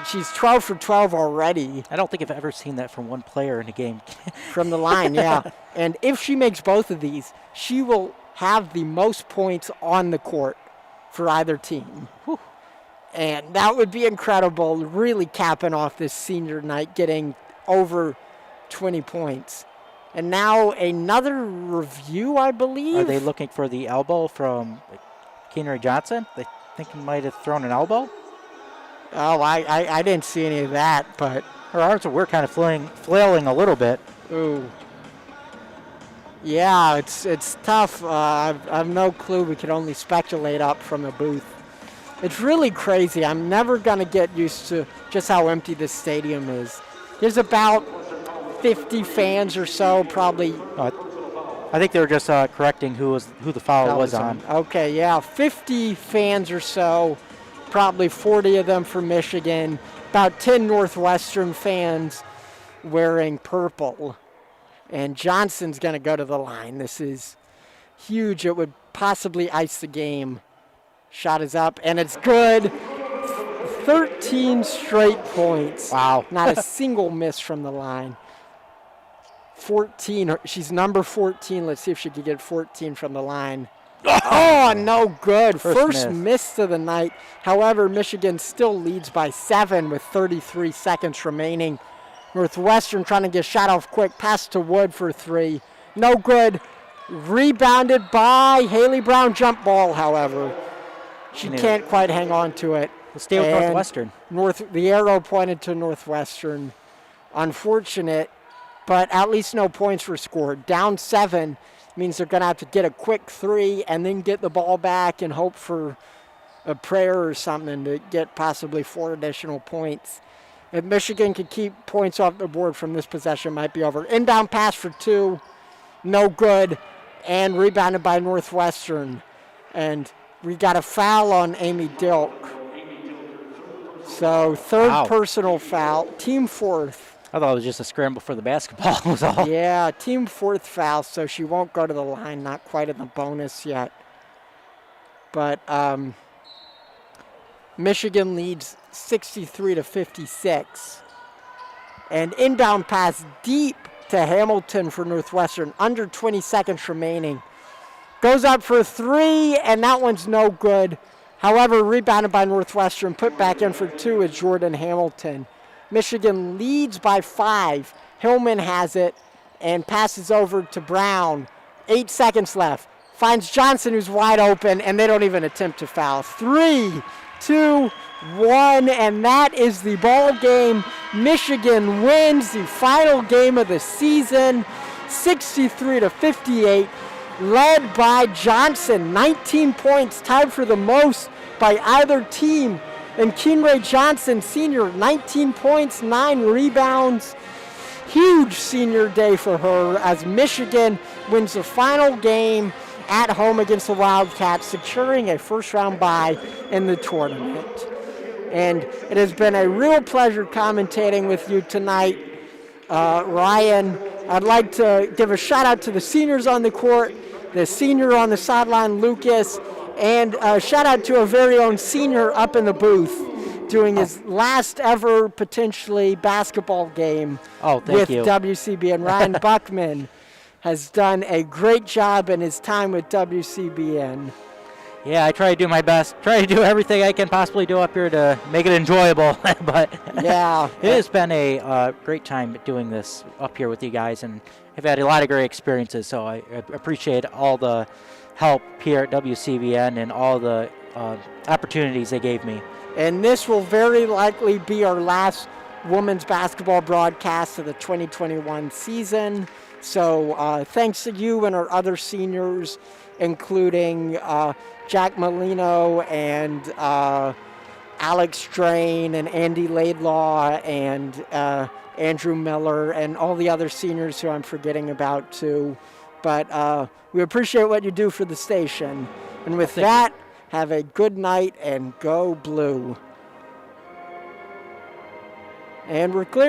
She's 12 for 12 already.
I don't think I've ever seen that from one player in a game.
From the line, yeah. And if she makes both of these, she will have the most points on the court for either team.
Whew.
And that would be incredible, really capping off this senior night, getting over 20 points. And now another review, I believe.
Are they looking for the elbow from Kenry Johnson? They think he might have thrown an elbow?
Oh, I didn't see any of that, but
her arms were kind of flailing a little bit.
Ooh. Yeah, it's tough. I have no clue. We could only speculate up from the booth. It's really crazy. I'm never going to get used to just how empty this stadium is. There's about 50 fans or so, probably.
I think they were just correcting who the foul was on.
Okay, yeah, 50 fans or so, probably 40 of them from Michigan, about 10 Northwestern fans wearing purple. And Johnson's going to go to the line. This is huge. It would possibly ice the game. Shot is up, and it's good. 13 straight points.
Wow.
Not a single miss from the line. 14. She's number 14. Let's see if she can get 14 from the line. Oh, no good. First miss of the night. However, Michigan still leads by 7 with 33 seconds remaining. Northwestern trying to get shot off quick. Pass to Wood for 3. No good. Rebounded by Haley Brown. Jump ball, however. She can't quite hang on to it.
We'll stay with Northwestern.
The arrow pointed to Northwestern. Unfortunate, but at least no points were scored. Down 7 means they're going to have to get a quick 3 and then get the ball back and hope for a prayer or something to get possibly 4 additional points. If Michigan could keep points off the board from this possession, it might be over. Inbound pass for 2, no good, and rebounded by Northwestern. And we got a foul on Amy Dilk. So third personal foul, team 4th.
I thought it was just a scramble for the basketball was all.
Yeah, team 4th foul, so she won't go to the line, not quite in the bonus yet. But Michigan leads 63-56. And inbound pass deep to Hamilton for Northwestern, under 20 seconds remaining. Goes up for 3, and that one's no good. However, rebounded by Northwestern, put back in for 2 is Jordan Hamilton. Michigan leads by 5. Hillman has it and passes over to Brown. 8 seconds left. Finds Johnson, who's wide open, and they don't even attempt to foul. 3, 2, 1, and that is the ball game. Michigan wins the final game of the season, 63-58, led by Johnson. 19 points, tied for the most by either team. And Kenry Johnson, senior, 19 points, 9 rebounds. Huge senior day for her as Michigan wins the final game at home against the Wildcats, securing a first-round bye in the tournament. And it has been a real pleasure commentating with you tonight, Ryan I'd like to give a shout out to the seniors on the court, the senior on the sideline, Lucas, and a shout out to our very own senior up in the booth doing his last ever potentially basketball game with
you.
WCBN. Ryan Buckman has done a great job in his time with WCBN.
Yeah, I try to do my best. Try to do everything I can possibly do up here to make it enjoyable. But
yeah,
it has been a great time doing this up here with you guys, and I've had a lot of great experiences. So I appreciate all the help here at WCBN and all the opportunities they gave me.
And this will very likely be our last women's basketball broadcast of the 2021 season. So thanks to you and our other seniors, including Jack Molino and Alex Drain and Andy Laidlaw and Andrew Miller and all the other seniors who I'm forgetting about too. But we appreciate what you do for the station. And with that, have a good night and go blue. And we're clear.